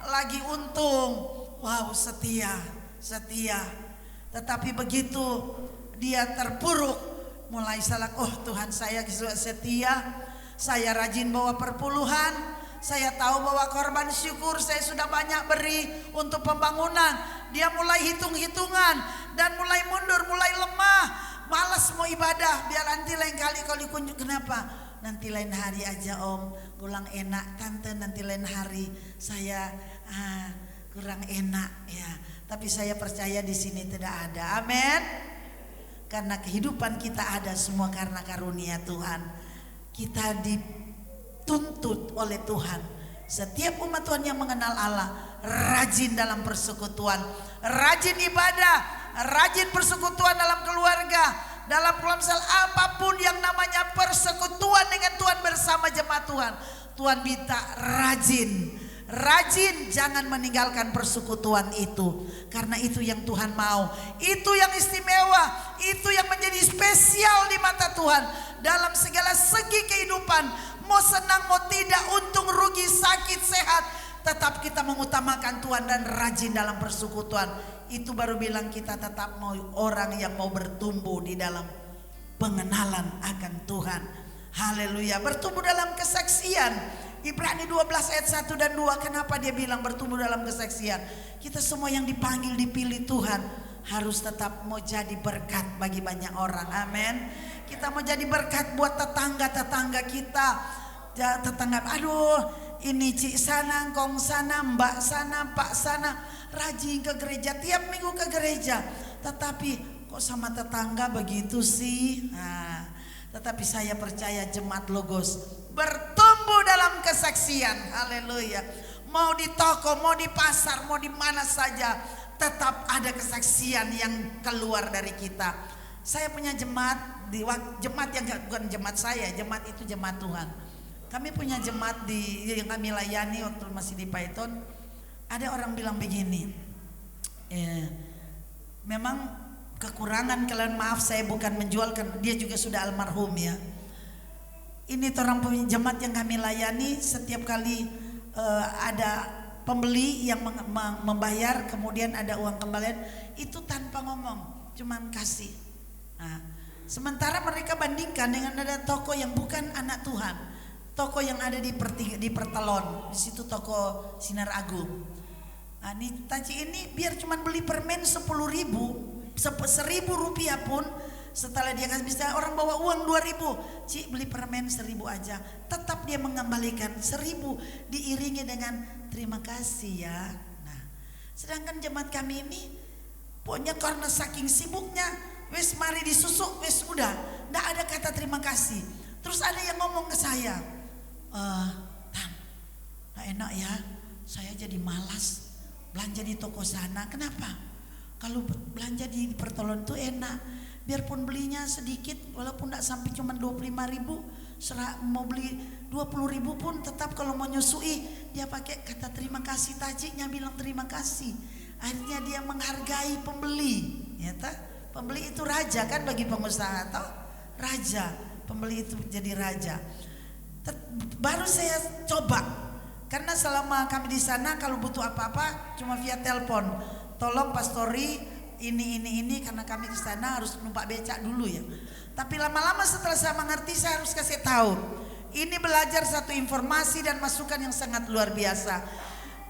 lagi untung, wow setia. Tetapi begitu dia terpuruk, mulai salah, oh Tuhan saya setia, saya rajin bawa perpuluhan, saya tahu bahwa korban syukur saya sudah banyak beri untuk pembangunan. Dia mulai hitung-hitungan dan mulai mundur, mulai lemah, malas mau ibadah. Biar nanti lain kali kalau dikunjung. Kenapa? Nanti lain hari aja om, kurang enak. Tante nanti lain hari saya kurang enak ya. Tapi saya percaya di sini tidak ada. Amin. Karena kehidupan kita ada semua karena karunia Tuhan. Kita dituntut oleh Tuhan. Setiap umat Tuhan yang mengenal Allah rajin dalam persekutuan, rajin ibadah, rajin persekutuan dalam keluarga, dalam proses apapun yang namanya persekutuan dengan Tuhan bersama jemaat Tuhan. Tuhan minta rajin, jangan meninggalkan persekutuan itu. Karena itu yang Tuhan mau, itu yang istimewa, itu yang menjadi spesial di mata Tuhan. Dalam segala segi kehidupan, mau senang mau tidak, untung rugi, sakit sehat, tetap kita mengutamakan Tuhan dan rajin dalam persekutuan. Itu baru bilang kita tetap mau orang yang mau bertumbuh di dalam pengenalan akan Tuhan. Haleluya. Bertumbuh dalam kesaksian. Ibrani 12 ayat 1 dan 2. Kenapa dia bilang bertumbuh dalam kesaksian? Kita semua yang dipanggil, dipilih Tuhan, harus tetap mau jadi berkat bagi banyak orang. Amin. Kita mau jadi berkat buat tetangga-tetangga kita. Tetangga, aduh ini Cik sana, Kong sana, Mbak sana, Pak sana, rajin ke gereja, tiap minggu ke gereja. Tetapi kok sama tetangga begitu sih? Nah, tetapi saya percaya jemaat Logos bertumbuh dalam kesaksian. Haleluya. Mau di toko, mau di pasar, mau di mana saja, tetap ada kesaksian yang keluar dari kita. Saya punya jemaat, jemaat yang bukan jemaat saya, jemaat itu jemaat Tuhan. Kami punya jemaat yang kami layani waktu masih di Python. Ada orang bilang begini, memang kekurangan, kalian maaf saya bukan menjualkan, dia juga sudah almarhum ya. Ini orang punya jemaat yang kami layani, setiap kali ada pembeli yang membayar, kemudian ada uang kembalian, itu tanpa ngomong, cuman kasih. Nah, sementara mereka bandingkan dengan ada toko yang bukan anak Tuhan, toko yang ada di Pertelon, di situ toko Sinar Agung. Nah, nih Taci ini biar cuman beli permen 10.000, 1.000 rupiah pun, setelah dia kasih, bisa orang bawa uang 2.000, Cik beli permen 1.000 aja, tetap dia mengembalikan 1.000 diiringi dengan terima kasih ya. Nah, sedangkan jemaat kami ini pokoknya karena saking sibuknya, wes mari disusuk, wes udah, nggak ada kata terima kasih. Terus ada yang ngomong ke saya, Tam, nggak enak ya, saya jadi malas belanja di toko sana. Kenapa? Kalau belanja di Pertolongan itu enak, biarpun belinya sedikit, walaupun tidak sampai cuma 25.000, mau beli 20.000 pun tetap kalau mau nyusui dia pakai kata terima kasih, tajiknya bilang terima kasih. Akhirnya dia menghargai pembeli, ya tak? Pembeli itu raja kan bagi pengusaha, toh? Raja, pembeli itu jadi raja. Baru saya coba, karena selama kami di sana kalau butuh apa-apa cuma via telepon. Tolong pastori ini karena kami di sana harus numpak becak dulu ya. Tapi lama-lama setelah saya mengerti, saya harus kasih tahu. Ini belajar satu informasi dan masukan yang sangat luar biasa.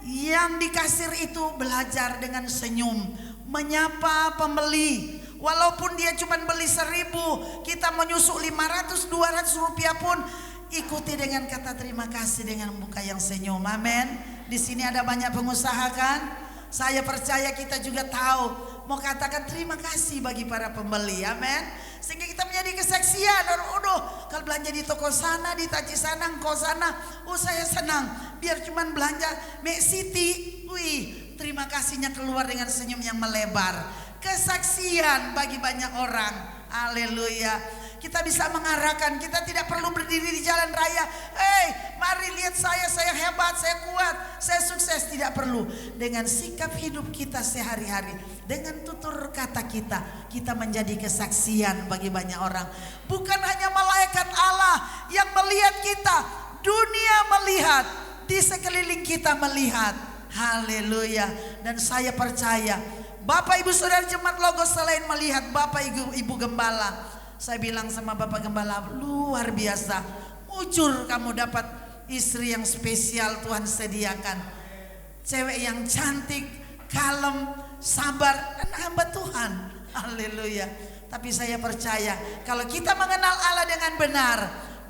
Yang di kasir itu belajar dengan senyum, menyapa pembeli. Walaupun dia cuma beli 1.000, kita menyusuk 500, 200 rupiah pun, ikuti dengan kata terima kasih dengan muka yang senyum. Amin. Di sini ada banyak pengusaha kan? Saya percaya kita juga tahu mau katakan terima kasih bagi para pembeli, amin. Sehingga kita menjadi kesaksian. Kalau belanja di toko sana, di Taci sana, engkau sana, saya senang. Biar cuman belanja Make City, terima kasihnya keluar dengan senyum yang melebar. Kesaksian bagi banyak orang, haleluya. Kita bisa mengarahkan, kita tidak perlu berdiri di jalan raya. Mari lihat saya hebat, saya kuat, saya sukses. Tidak perlu. Dengan sikap hidup kita sehari-hari, dengan tutur kata kita menjadi kesaksian bagi banyak orang. Bukan hanya malaikat Allah yang melihat kita, dunia melihat, di sekeliling kita melihat. Haleluya. Dan saya percaya, Bapak Ibu Saudara jemaat Logos, selain melihat Bapak Ibu Gembala, saya bilang sama Bapak Gembala, luar biasa, mujur kamu dapat istri yang spesial Tuhan sediakan. Cewek yang cantik, kalem, sabar, dan hamba Tuhan. Haleluya. Tapi saya percaya kalau kita mengenal Allah dengan benar,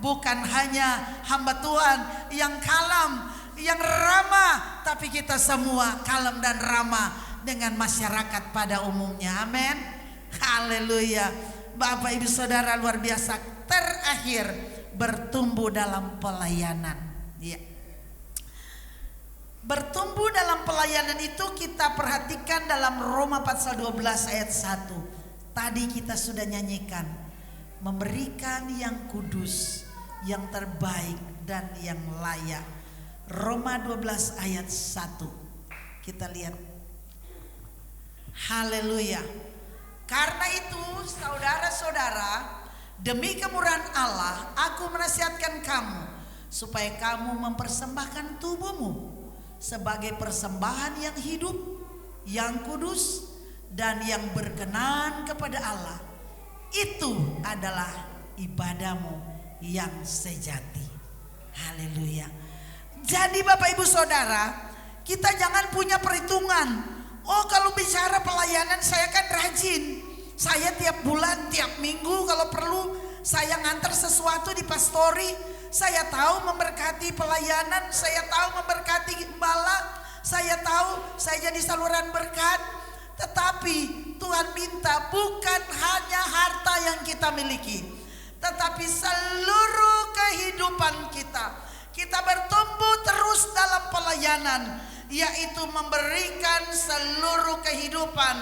bukan hanya hamba Tuhan yang kalem, yang ramah, tapi kita semua kalem dan ramah dengan masyarakat pada umumnya. Amin. Haleluya. Bapak Ibu Saudara luar biasa. Terakhir, bertumbuh dalam pelayanan. Ya. Bertumbuh dalam pelayanan itu kita perhatikan dalam Roma pasal 12 ayat 1. Tadi kita sudah nyanyikan, memberikan yang kudus, yang terbaik dan yang layak. Roma 12 ayat 1. Kita lihat. Haleluya. Karena itu saudara-saudara, demi kemurahan Allah, aku menasihatkan kamu supaya kamu mempersembahkan tubuhmu sebagai persembahan yang hidup, yang kudus, dan yang berkenan kepada Allah. Itu adalah ibadahmu yang sejati. Haleluya. Jadi Bapak Ibu Saudara, kita jangan punya perhitungan. Kalau bicara pelayanan saya kan rajin. Saya tiap bulan, tiap minggu kalau perlu saya ngantar sesuatu di pastori. saya tahu memberkati pelayanan, saya tahu memberkati gembala, saya tahu saya jadi saluran berkat. Tetapi Tuhan minta bukan hanya harta yang kita miliki, tetapi seluruh kehidupan kita. Kita bertumbuh terus dalam pelayanan, yaitu memberikan seluruh kehidupan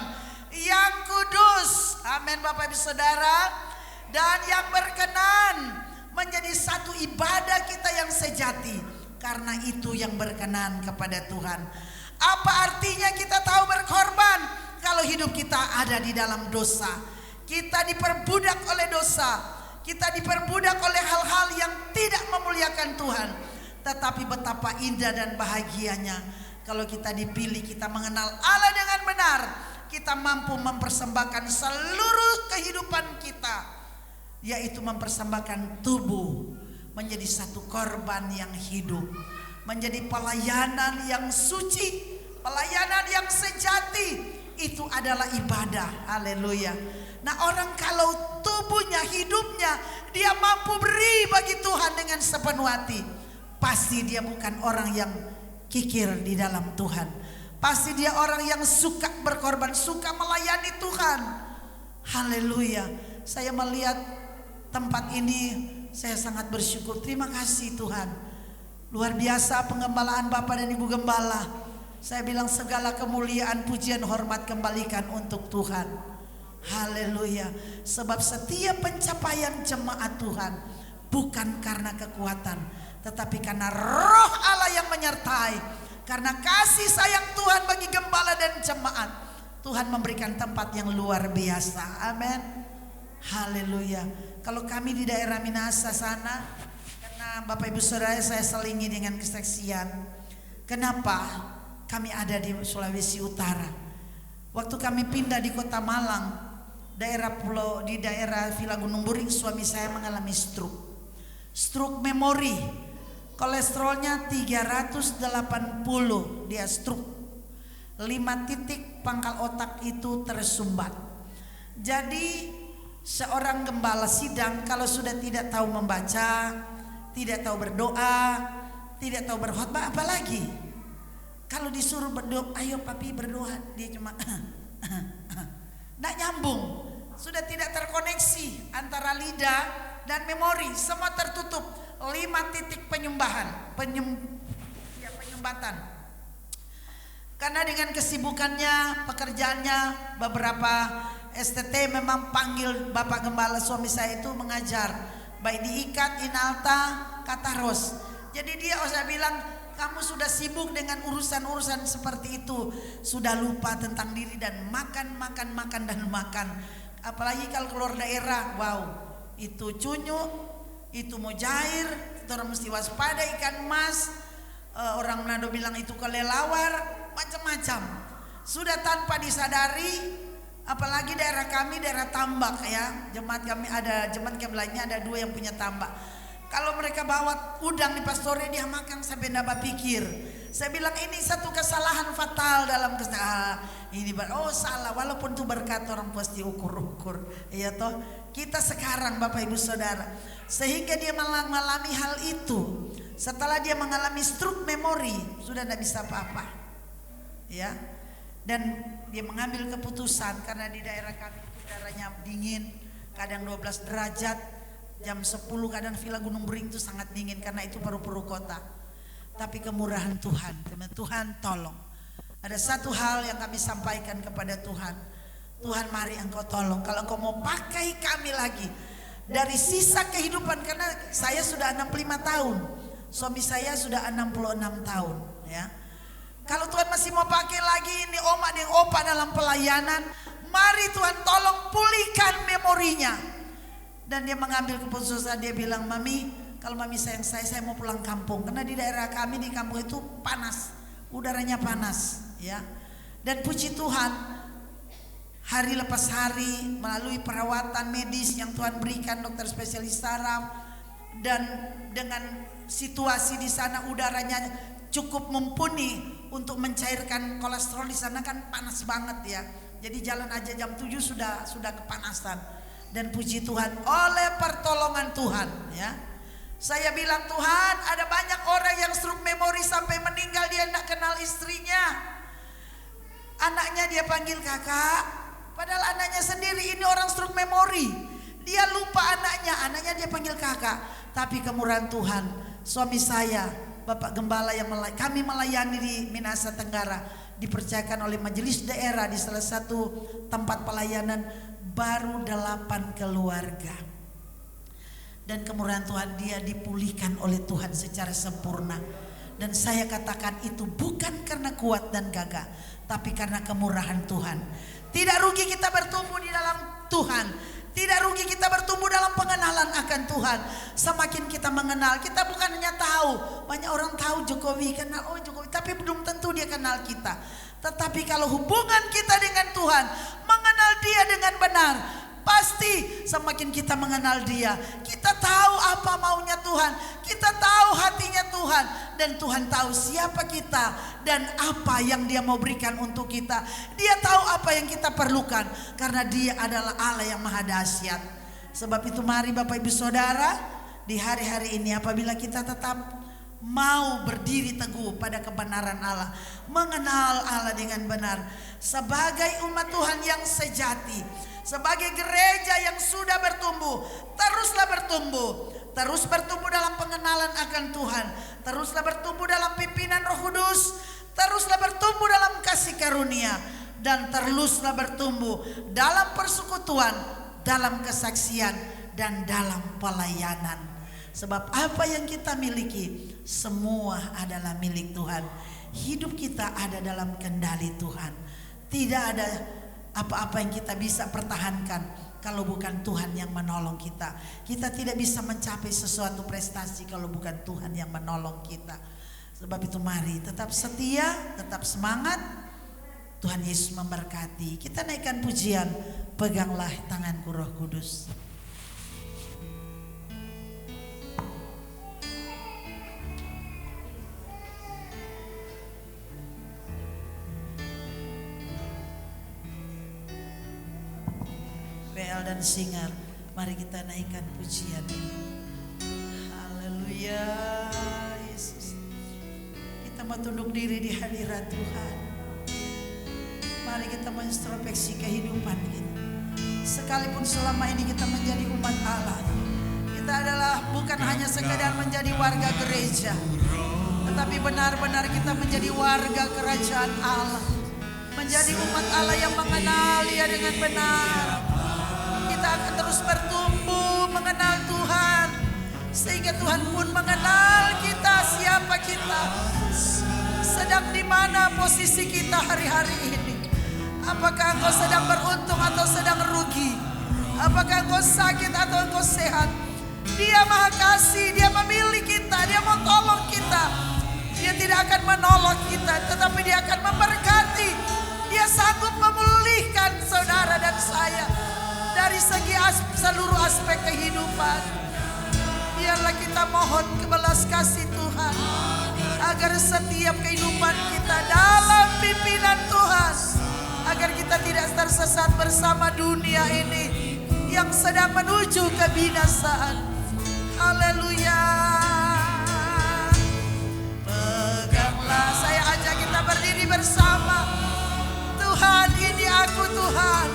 yang kudus, amin Bapak Ibu Saudara, dan yang berkenan, menjadi satu ibadah kita yang sejati, karena itu yang berkenan kepada Tuhan. Apa artinya kita tahu berkorban kalau hidup kita ada di dalam dosa? Kita diperbudak oleh dosa, kita diperbudak oleh hal-hal yang tidak memuliakan Tuhan. Tetapi betapa indah dan bahagianya kalau kita dipilih, kita mengenal Allah dengan benar, kita mampu mempersembahkan seluruh kehidupan kita, yaitu mempersembahkan tubuh menjadi satu korban yang hidup, menjadi pelayanan yang suci, pelayanan yang sejati. Itu adalah ibadah. Haleluya. Nah, orang kalau tubuhnya, hidupnya dia mampu beri bagi Tuhan dengan sepenuh hati, pasti dia bukan orang yang kikir di dalam Tuhan. Pasti dia orang yang suka berkorban, suka melayani Tuhan. Haleluya. Saya melihat tempat ini, saya sangat bersyukur. Terima kasih Tuhan. Luar biasa penggembalaan Bapak dan Ibu Gembala. Saya bilang segala kemuliaan, pujian, hormat kembalikan untuk Tuhan. Haleluya. Sebab setiap pencapaian jemaat Tuhan bukan karena kekuatan, tetapi karena roh Allah yang menyertai. Karena kasih sayang Tuhan bagi gembala dan jemaat, Tuhan memberikan tempat yang luar biasa. Amin. Haleluya. Kalau kami di daerah Minahasa sana, karena Bapak Ibu Saudara saya selingi dengan kesaksian. Kenapa kami ada di Sulawesi Utara? Waktu kami pindah di Kota Malang, daerah pulau di daerah Villa Gunung Buring, suami saya mengalami stroke memori. Kolesterolnya 380, dia stroke. 5 titik pangkal otak itu tersumbat. Jadi seorang gembala sidang kalau sudah tidak tahu membaca, tidak tahu berdoa, tidak tahu berkhotbah, apalagi kalau disuruh berdoa, ayo papi berdoa, dia cuma nggak nyambung. Sudah tidak terkoneksi antara lidah dan memori, semua tertutup. 5 titik penyumbatan. Karena dengan kesibukannya, pekerjaannya, beberapa STT memang panggil Bapak Gembala suami saya itu mengajar, baik di IKAT, Inalta, Kataros. Jadi saya bilang, kamu sudah sibuk dengan urusan-urusan seperti itu, sudah lupa tentang diri dan makan. Apalagi kalau keluar daerah, wow, itu cunyu, itu mujair, itu orang mesti waspada, ikan emas, orang Manado bilang itu kelelawar, macam-macam. Sudah tanpa disadari, apalagi daerah kami daerah tambak ya, jemaat kami ada, jemaat kami lainnya ada 2 yang punya tambak. Kalau mereka bawa udang di pastore, dia makan sampai tidak berpikir. Saya bilang ini satu kesalahan fatal dalam ini. Oh salah, walaupun itu berkat orang pasti ukur-ukur. Iya toh. Kita sekarang Bapak Ibu Saudara, sehingga dia mengalami hal itu. Setelah dia mengalami stroke memori, sudah tidak bisa apa-apa. Ya. Dan dia mengambil keputusan karena di daerah kami udaranya dingin, kadang 12 derajat. Jam 10 kadang Villa Gunung Buring itu sangat dingin karena itu paru-paru kota. Tapi kemurahan Tuhan, Tuhan tolong. Ada satu hal yang kami sampaikan kepada Tuhan. Tuhan mari engkau tolong, kalau engkau mau pakai kami lagi dari sisa kehidupan, karena saya sudah 65 tahun, suami saya sudah 66 tahun ya. Kalau Tuhan masih mau pakai lagi ini oma dan opa dalam pelayanan, mari Tuhan tolong pulihkan memorinya. Dan dia mengambil keputusan, dia bilang, mami, kalau mami sayang saya mau pulang kampung. Karena di daerah kami, di kampung itu panas, udaranya panas ya. Dan puji Tuhan, hari lepas hari melalui perawatan medis yang Tuhan berikan, dokter spesialis saraf, dan dengan situasi di sana udaranya cukup mumpuni untuk mencairkan kolesterol. Di sana kan panas banget ya. Jadi jalan aja jam 7 sudah kepanasan. Dan puji Tuhan oleh pertolongan Tuhan ya, Saya bilang, Tuhan, ada banyak orang yang stroke memori sampai meninggal dia tidak kenal istrinya. Anaknya dia panggil kakak, padahal anaknya sendiri ini orang stroke memori. Dia lupa anaknya dia panggil kakak. Tapi kemurahan Tuhan, suami saya, Bapak Gembala yang kami melayani di Minahasa Tenggara, dipercayakan oleh majelis daerah di salah satu tempat pelayanan, baru 8 keluarga. Dan kemurahan Tuhan dia dipulihkan oleh Tuhan secara sempurna. Dan saya katakan itu bukan karena kuat dan gagah, tapi karena kemurahan Tuhan. Tidak rugi kita bertumbuh di dalam Tuhan. Tidak rugi kita bertumbuh dalam pengenalan akan Tuhan. Semakin kita mengenal, kita bukan hanya tahu. Banyak orang tahu Jokowi, kenal Jokowi, tapi belum tentu dia kenal kita. Tetapi kalau hubungan kita dengan Tuhan, mengenal dia dengan benar, pasti semakin kita mengenal dia, kita tahu apa maunya Tuhan, kita tahu hatinya Tuhan, dan Tuhan tahu siapa kita dan apa yang dia mau berikan untuk kita. Dia tahu apa yang kita perlukan, karena dia adalah Allah yang maha dahsyat. Sebab itu mari Bapak Ibu Saudara, di hari-hari ini apabila kita tetap mau berdiri teguh pada kebenaran Allah, mengenal Allah dengan benar, sebagai umat Tuhan yang sejati, sebagai gereja yang sudah bertumbuh, teruslah bertumbuh. Terus bertumbuh dalam pengenalan akan Tuhan. Teruslah bertumbuh dalam pimpinan Roh Kudus. Teruslah bertumbuh dalam kasih karunia. Dan teruslah bertumbuh dalam persekutuan, dalam kesaksian, dan dalam pelayanan. Sebab apa yang kita miliki semua adalah milik Tuhan. Hidup kita ada dalam kendali Tuhan. Tidak ada apa-apa yang kita bisa pertahankan kalau bukan Tuhan yang menolong kita. Kita tidak bisa mencapai sesuatu prestasi kalau bukan Tuhan yang menolong kita. Sebab itu mari tetap setia, tetap semangat. Tuhan Yesus memberkati. Kita naikkan pujian, peganglah tanganku Roh Kudus. PL dan Singar, mari kita naikkan pujian ini. Haleluya Yesus. Kita mau tunduk diri di hadirat Tuhan. Mari kita mengintrospeksi kehidupan kita. Sekalipun selama ini kita menjadi umat Allah, kita adalah bukan hanya sekedar menjadi warga gereja, tetapi benar-benar kita menjadi warga kerajaan Allah, menjadi umat Allah yang mengenal Dia dengan benar. Kita akan terus bertumbuh mengenal Tuhan, sehingga Tuhan pun mengenal kita, siapa kita, sedang di mana posisi kita hari-hari ini. Apakah engkau sedang beruntung atau sedang rugi? Apakah engkau sakit atau engkau sehat? Dia maha kasih, Dia memilih kita, Dia mau tolong kita. Dia tidak akan menolak kita, tetapi Dia akan memberkati. Dia sanggup memulihkan saudara dan saya dari segi seluruh aspek kehidupan. Biarlah kita mohon kebelas kasih Tuhan, agar setiap kehidupan kita dalam pimpinan Tuhan, agar kita tidak tersesat bersama dunia ini yang sedang menuju kebinasaan. Haleluya. Peganglah, saya ajak kita berdiri bersama. Tuhan, ini aku Tuhan.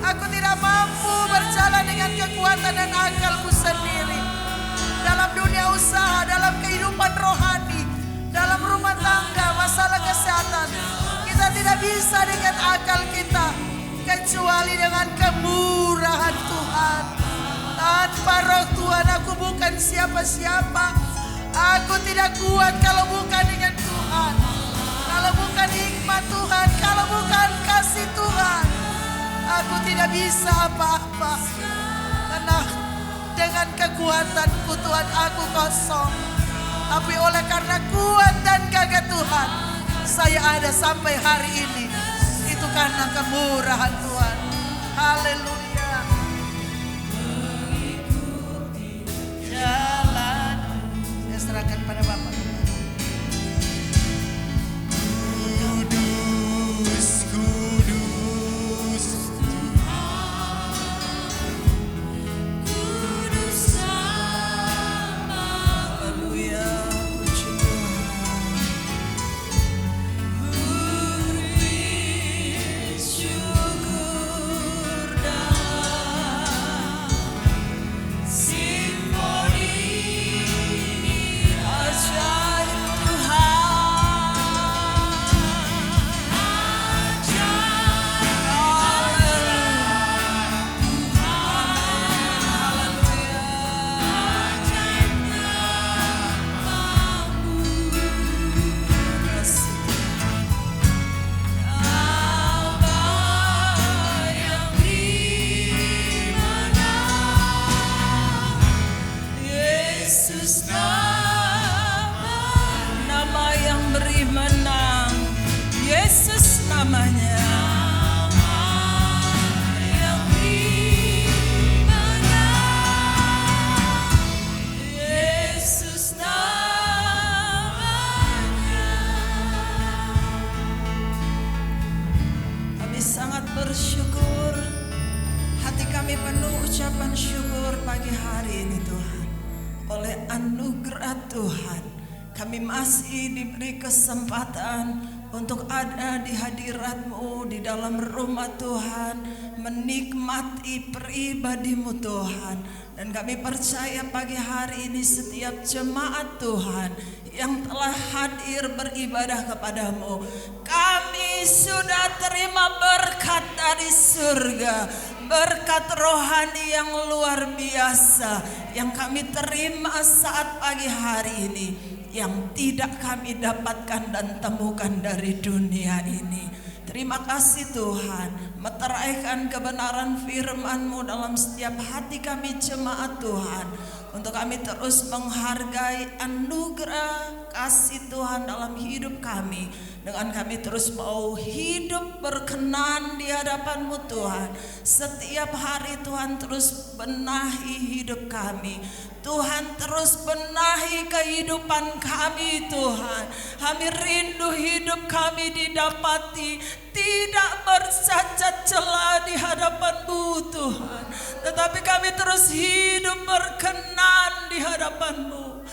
Aku tidak mampu berjalan dengan kekuatan dan akalku sendiri. Dalam dunia usaha, dalam kehidupan rohani, dalam rumah tangga, masalah kesehatan, kita tidak bisa dengan akal kita, kecuali dengan kemurahan Tuhan. Tanpa roh Tuhan aku bukan siapa-siapa. Aku tidak kuat kalau bukan dengan Tuhan, kalau bukan hikmat Tuhan, kalau bukan kasih Tuhan. Aku tidak bisa apa-apa, karena dengan kekuatanku Tuhan aku kosong. Tapi oleh karena kuat dan gagah Tuhan, saya ada sampai hari ini. Itu karena kemurahan Tuhan. Haleluya. Jalan, saya serahkan pada Bapak. Kudus sama namanya. yang beribadah, Yesus namanya. Kami sangat bersyukur, hati kami penuh ucapan syukur pagi hari ini Tuhan. Oleh anugerah Tuhan, kami masih diberi kesempatan untuk ada di hadirat-Mu di dalam rumah Tuhan, menikmati pribadi-Mu Tuhan. Dan kami percaya pagi hari ini setiap jemaat Tuhan yang telah hadir beribadah kepadamu, kami sudah terima berkat dari surga, berkat rohani yang luar biasa yang kami terima saat pagi hari ini, yang tidak kami dapatkan dan temukan dari dunia ini. Terima kasih Tuhan, meteraikan kebenaran firman-Mu dalam setiap hati kami jemaat Tuhan, untuk kami terus menghargai anugerah kasih Tuhan dalam hidup kami, dengan kami terus mau hidup berkenan di hadapan-Mu Tuhan. Setiap hari Tuhan terus benahi hidup kami, Tuhan terus benahi kehidupan kami Tuhan. Kami rindu hidup kami didapati tidak bercacat celah di hadapan-Mu Tuhan, tetapi kami terus hidup berkenan di hadapan-Mu.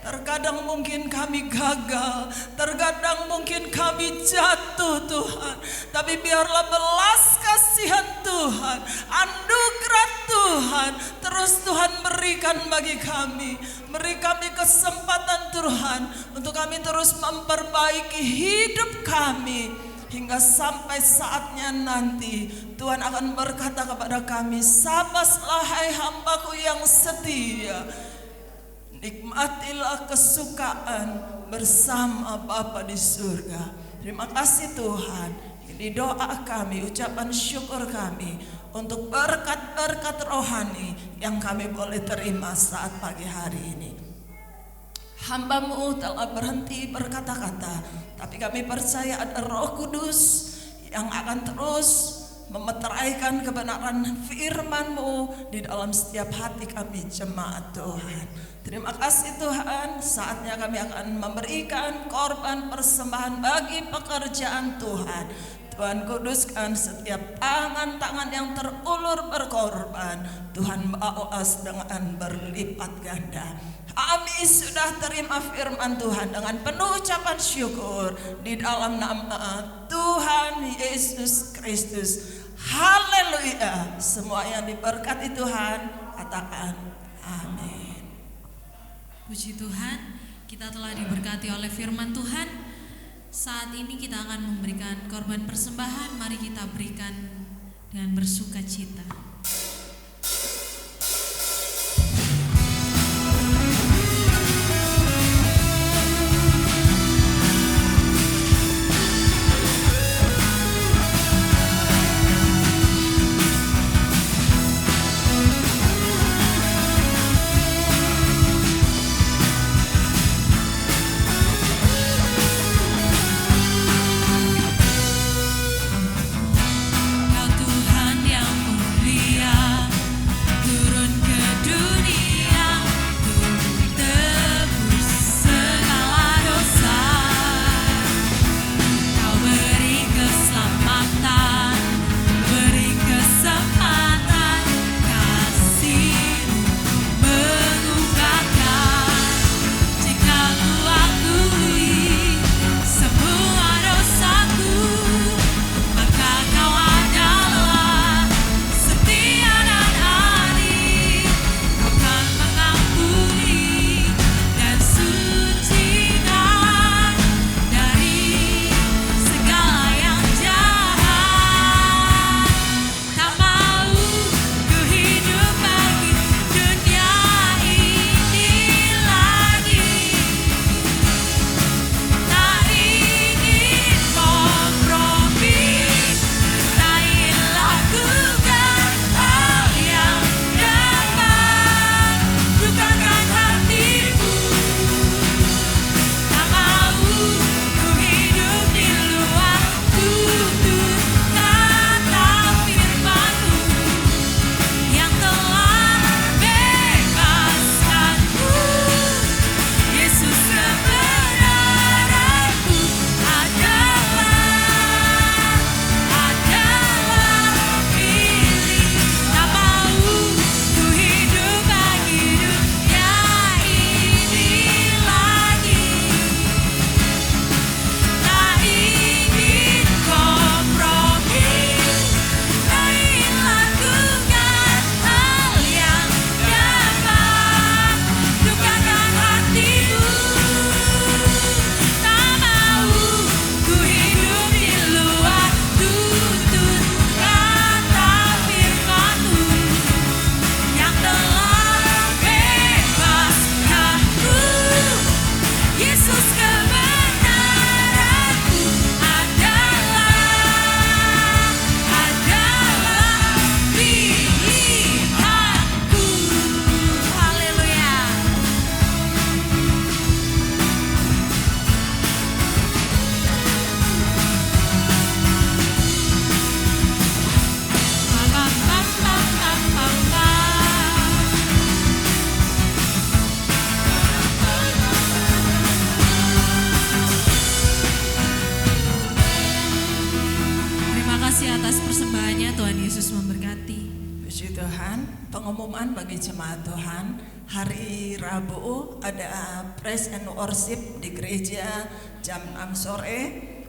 Terkadang mungkin kami gagal, terkadang mungkin kami jatuh Tuhan, tapi biarlah belas kasihan Tuhan, anugerah Tuhan terus Tuhan berikan bagi kami. Beri kami kesempatan Tuhan untuk kami terus memperbaiki hidup kami, hingga sampai saatnya nanti Tuhan akan berkata kepada kami, "Sabaslah hai hambaku yang setia, nikmatilah kesukaan bersama Bapa di surga." Terima kasih Tuhan. Ini doa kami, ucapan syukur kami untuk berkat-berkat rohani yang kami boleh terima saat pagi hari ini. Hamba-Mu telah berhenti berkata-kata, tapi kami percaya ada Roh Kudus yang akan terus memeteraikan kebenaran firman-Mu di dalam setiap hati kami jemaat Tuhan. Terima kasih Tuhan, saatnya kami akan memberikan korban persembahan bagi pekerjaan Tuhan. Tuhan kuduskan setiap tangan-tangan yang terulur berkorban, Tuhan balas dengan berlipat ganda. Kami sudah terima firman Tuhan dengan penuh ucapan syukur di dalam nama Tuhan Yesus Kristus. Haleluya. Semua yang diberkati Tuhan katakan amin. Puji Tuhan, kita telah diberkati oleh firman Tuhan. Saat ini kita akan memberikan korban persembahan. Mari kita berikan dengan bersuka cita. Kau Tuhan yang mulia, kasih atas persembahannya. Tuhan Yesus memberkati. Puji Tuhan, pengumuman bagi jemaat Tuhan. Hari Rabu ada praise and worship di gereja jam 6 sore.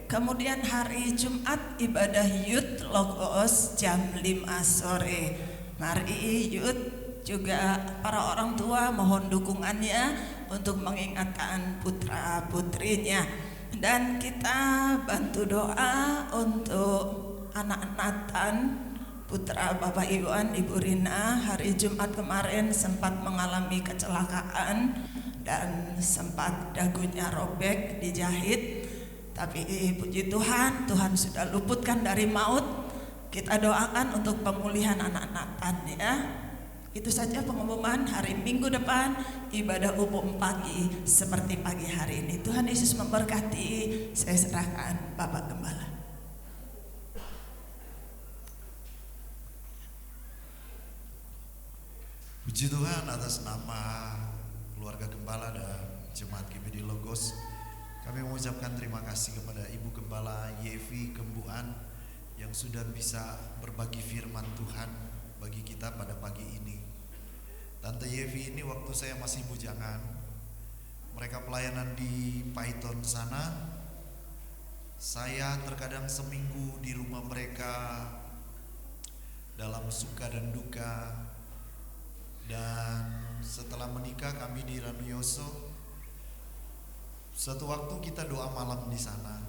Kemudian hari Jumat ibadah Youth Logos jam 5 sore. Mari youth juga para orang tua mohon dukungannya untuk mengingatkan putra putrinya. Dan kita bantu doa untuk anak Nathan, putra Bapak Iwan, Ibu Rina. Hari Jumat kemarin sempat mengalami kecelakaan dan sempat dagunya robek dijahit. Tapi puji Tuhan, Tuhan sudah luputkan dari maut. Kita doakan untuk pemulihan anak Nathan ya. Itu saja pengumuman. Hari Minggu depan ibadah umum pagi seperti pagi hari ini. Tuhan Yesus memberkati. Saya serahkan Bapak Gembala. Puji Tuhan atas nama keluarga Gembala dan Jemaat GBD Logos. Kami mengucapkan terima kasih kepada Ibu Gembala Yevi Gembuan yang sudah bisa berbagi firman Tuhan bagi kita pada pagi ini. Tante Yevi ini waktu saya masih bujangan, mereka pelayanan di Python sana. Saya terkadang seminggu di rumah mereka dalam suka dan duka. Dan setelah menikah kami di Ranuyoso. Suatu waktu kita doa malam di sana.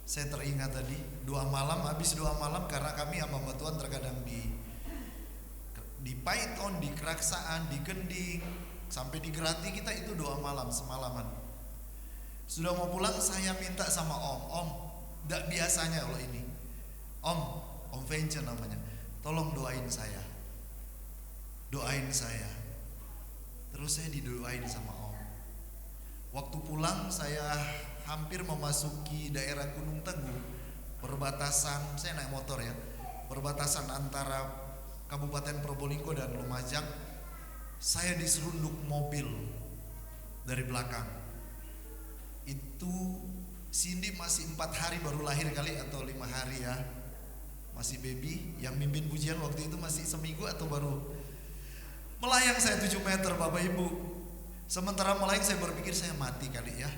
Saya teringat tadi doa malam, habis doa malam karena kami sama Mbak Tuhan terkadang di Python, di Keraksaan, di Gending, sampai di Gerati kita itu doa malam semalaman. Sudah mau pulang saya minta sama Om, gak biasanya loh ini, Om Venture namanya, tolong doain saya. Terus saya didoain sama Om. Waktu pulang saya hampir memasuki daerah Gunung Teguh, perbatasan, saya naik motor ya, perbatasan antara Kabupaten Probolinggo dan Lumajang. Saya diserunduk mobil dari belakang. Itu Cindy masih 4 hari baru lahir kali atau 5 hari ya, masih baby. Yang mimpin pujian waktu itu masih seminggu atau baru melayang. Saya 7 meter Bapak Ibu. Sementara melayang saya berpikir saya mati kali ya.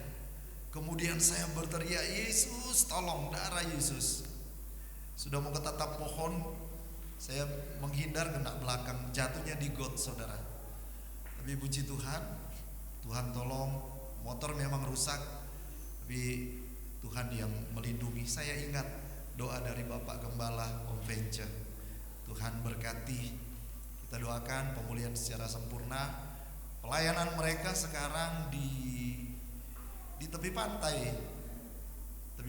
Kemudian saya berteriak, Yesus tolong, darah Yesus. Sudah mau ketatap pohon, saya menghindar kena belakang, jatuhnya di got saudara. Tapi puji Tuhan, Tuhan tolong. Motor memang rusak, tapi Tuhan yang melindungi. Saya ingat doa dari Bapak Gembala Om Venture. Tuhan berkati. Kita doakan pemulihan secara sempurna. Pelayanan mereka sekarang di tepi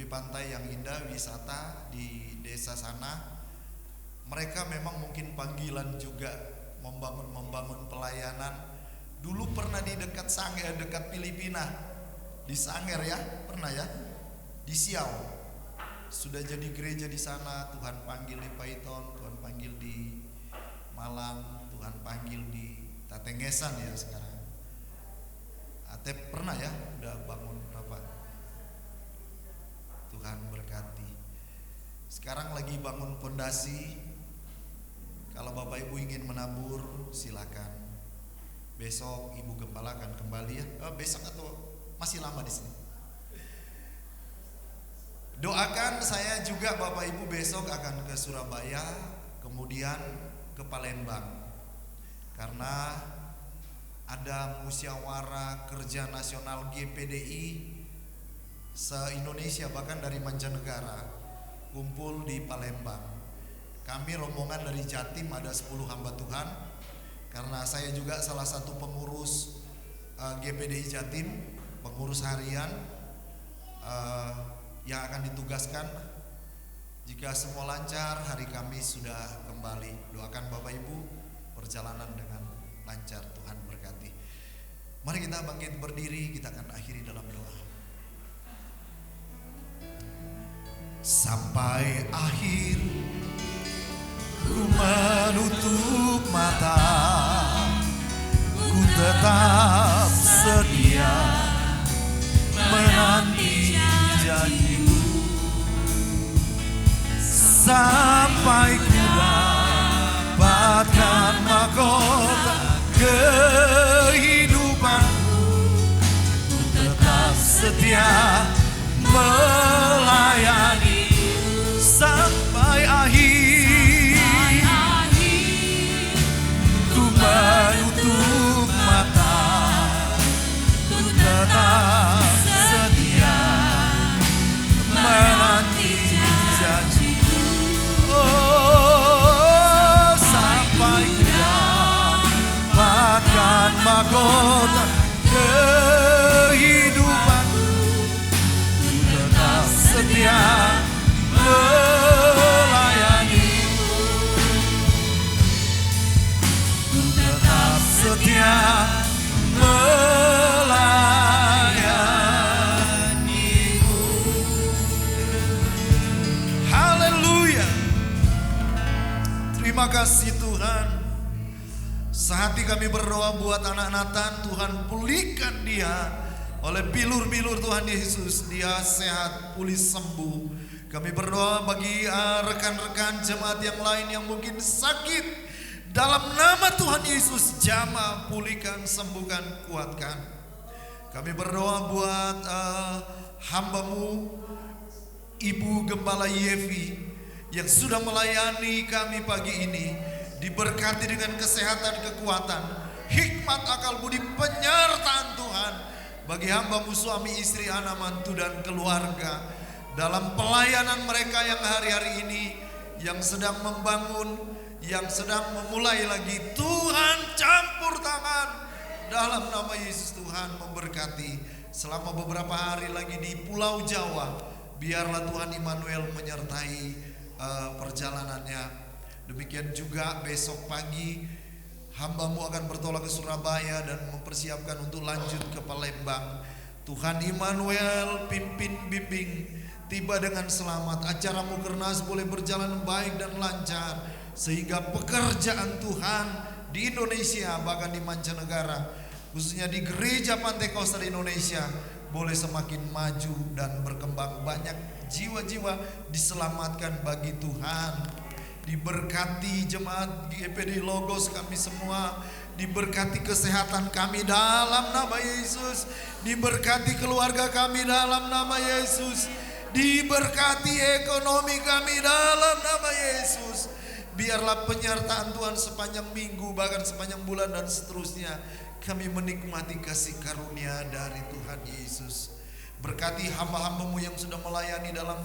pantai yang indah, wisata di desa sana. Mereka memang mungkin panggilan juga membangun pelayanan. Dulu pernah di dekat Sanger, dekat Filipina, di Sanger ya, pernah ya, di Siau. Sudah jadi gereja di sana. Tuhan panggil di Python, Tuhan panggil di Malang, Tuhan panggil di Tatengesan ya sekarang. Atep pernah ya, udah bangun apa? Tuhan berkati. Sekarang lagi bangun fondasi. Kalau Bapak Ibu ingin menabur, silakan. Besok Ibu Gembala akan kembali ya. Besok atau masih lama di sini? Doakan saya juga Bapak Ibu besok akan ke Surabaya, kemudian ke Palembang. Karena ada musyawarah kerja nasional GPDI se-Indonesia, bahkan dari mancanegara, kumpul di Palembang. Kami rombongan dari Jatim ada 10 hamba Tuhan. Karena saya juga salah satu pengurus GPDI Jatim, pengurus harian yang akan ditugaskan. Jika semua lancar, hari Kamis sudah kembali. Doakan Bapak Ibu perjalanan dengan lancar. Tuhan berkati. Mari kita bangkit berdiri, kita akan akhiri dalam doa. Sampai akhir ku menutup mata, ku tetap sedia menanti janjimu. sampai ku dapatkan mahkota kehidupanku. Ku tetap setia melayani sampai akhir. Ku menutup mata, ku tetap setia menanti janjiku. Oh, sampai ku dapatkan mahkota kehidupanku. Ku tetap setia melayani, ku tetap setia melayanimu. Haleluya. Terima kasih Tuhan. Sehati kami berdoa buat anak Nathan, Tuhan pulihkan dia oleh bilur-bilur Tuhan Yesus. Dia sehat, pulih, sembuh. Kami berdoa bagi rekan-rekan jemaat yang lain yang mungkin sakit. Dalam nama Tuhan Yesus, jamah, pulihkan, sembuhkan, kuatkan. Kami berdoa buat hamba-Mu Ibu Gembala Yevi yang sudah melayani kami pagi ini. Diberkati dengan kesehatan, kekuatan, hikmat, akal budi, penyertaan Tuhan bagi hamba-Mu suami, istri, anak, mantu, dan keluarga dalam pelayanan mereka yang hari-hari ini, yang sedang membangun, yang sedang memulai lagi. Tuhan campur tangan dalam nama Yesus. Tuhan memberkati selama beberapa hari lagi di Pulau Jawa. Biarlah Tuhan Immanuel menyertai perjalanannya. Demikian juga besok pagi hamba-Mu akan bertolak ke Surabaya dan mempersiapkan untuk lanjut ke Palembang. Tuhan Immanuel pimpin, bimbing, tiba dengan selamat. Acara Mukernas boleh berjalan baik dan lancar, sehingga pekerjaan Tuhan di Indonesia bahkan di mancanegara, khususnya di gereja Pantai Kosta di Indonesia, boleh semakin maju dan berkembang. Banyak jiwa-jiwa diselamatkan bagi Tuhan. Diberkati jemaat GPD Logos kami semua, diberkati kesehatan kami dalam nama Yesus, diberkati keluarga kami dalam nama Yesus, diberkati ekonomi kami dalam nama Yesus. Biarlah penyertaan Tuhan sepanjang minggu, bahkan sepanjang bulan dan seterusnya, kami menikmati kasih karunia dari Tuhan Yesus. Berkati hamba-hamba-Mu yang sudah melayani dalam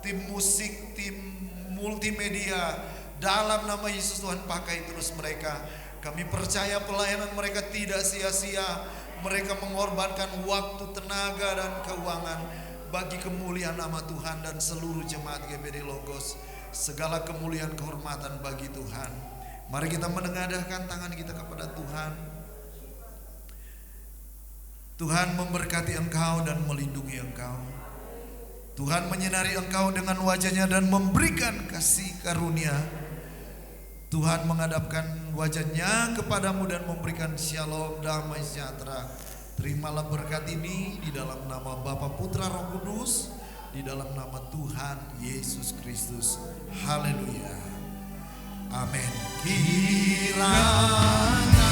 tim musik, tim multimedia, dalam nama Yesus Tuhan pakai terus mereka. Kami percaya pelayanan mereka tidak sia-sia. Mereka mengorbankan waktu, tenaga, dan keuangan bagi kemuliaan nama Tuhan dan seluruh jemaat GPD Logos. Segala kemuliaan, kehormatan bagi Tuhan. Mari kita menengadahkan tangan kita kepada Tuhan. Tuhan memberkati engkau dan melindungi engkau. Tuhan menyinari engkau dengan wajahnya dan memberikan kasih karunia. Tuhan menghadapkan wajahnya kepadamu dan memberikan shalom, damai sejahtera. Terimalah berkat ini di dalam nama Bapa, Putra, Roh Kudus, di dalam nama Tuhan Yesus Kristus. Haleluya. Amin. Kiranya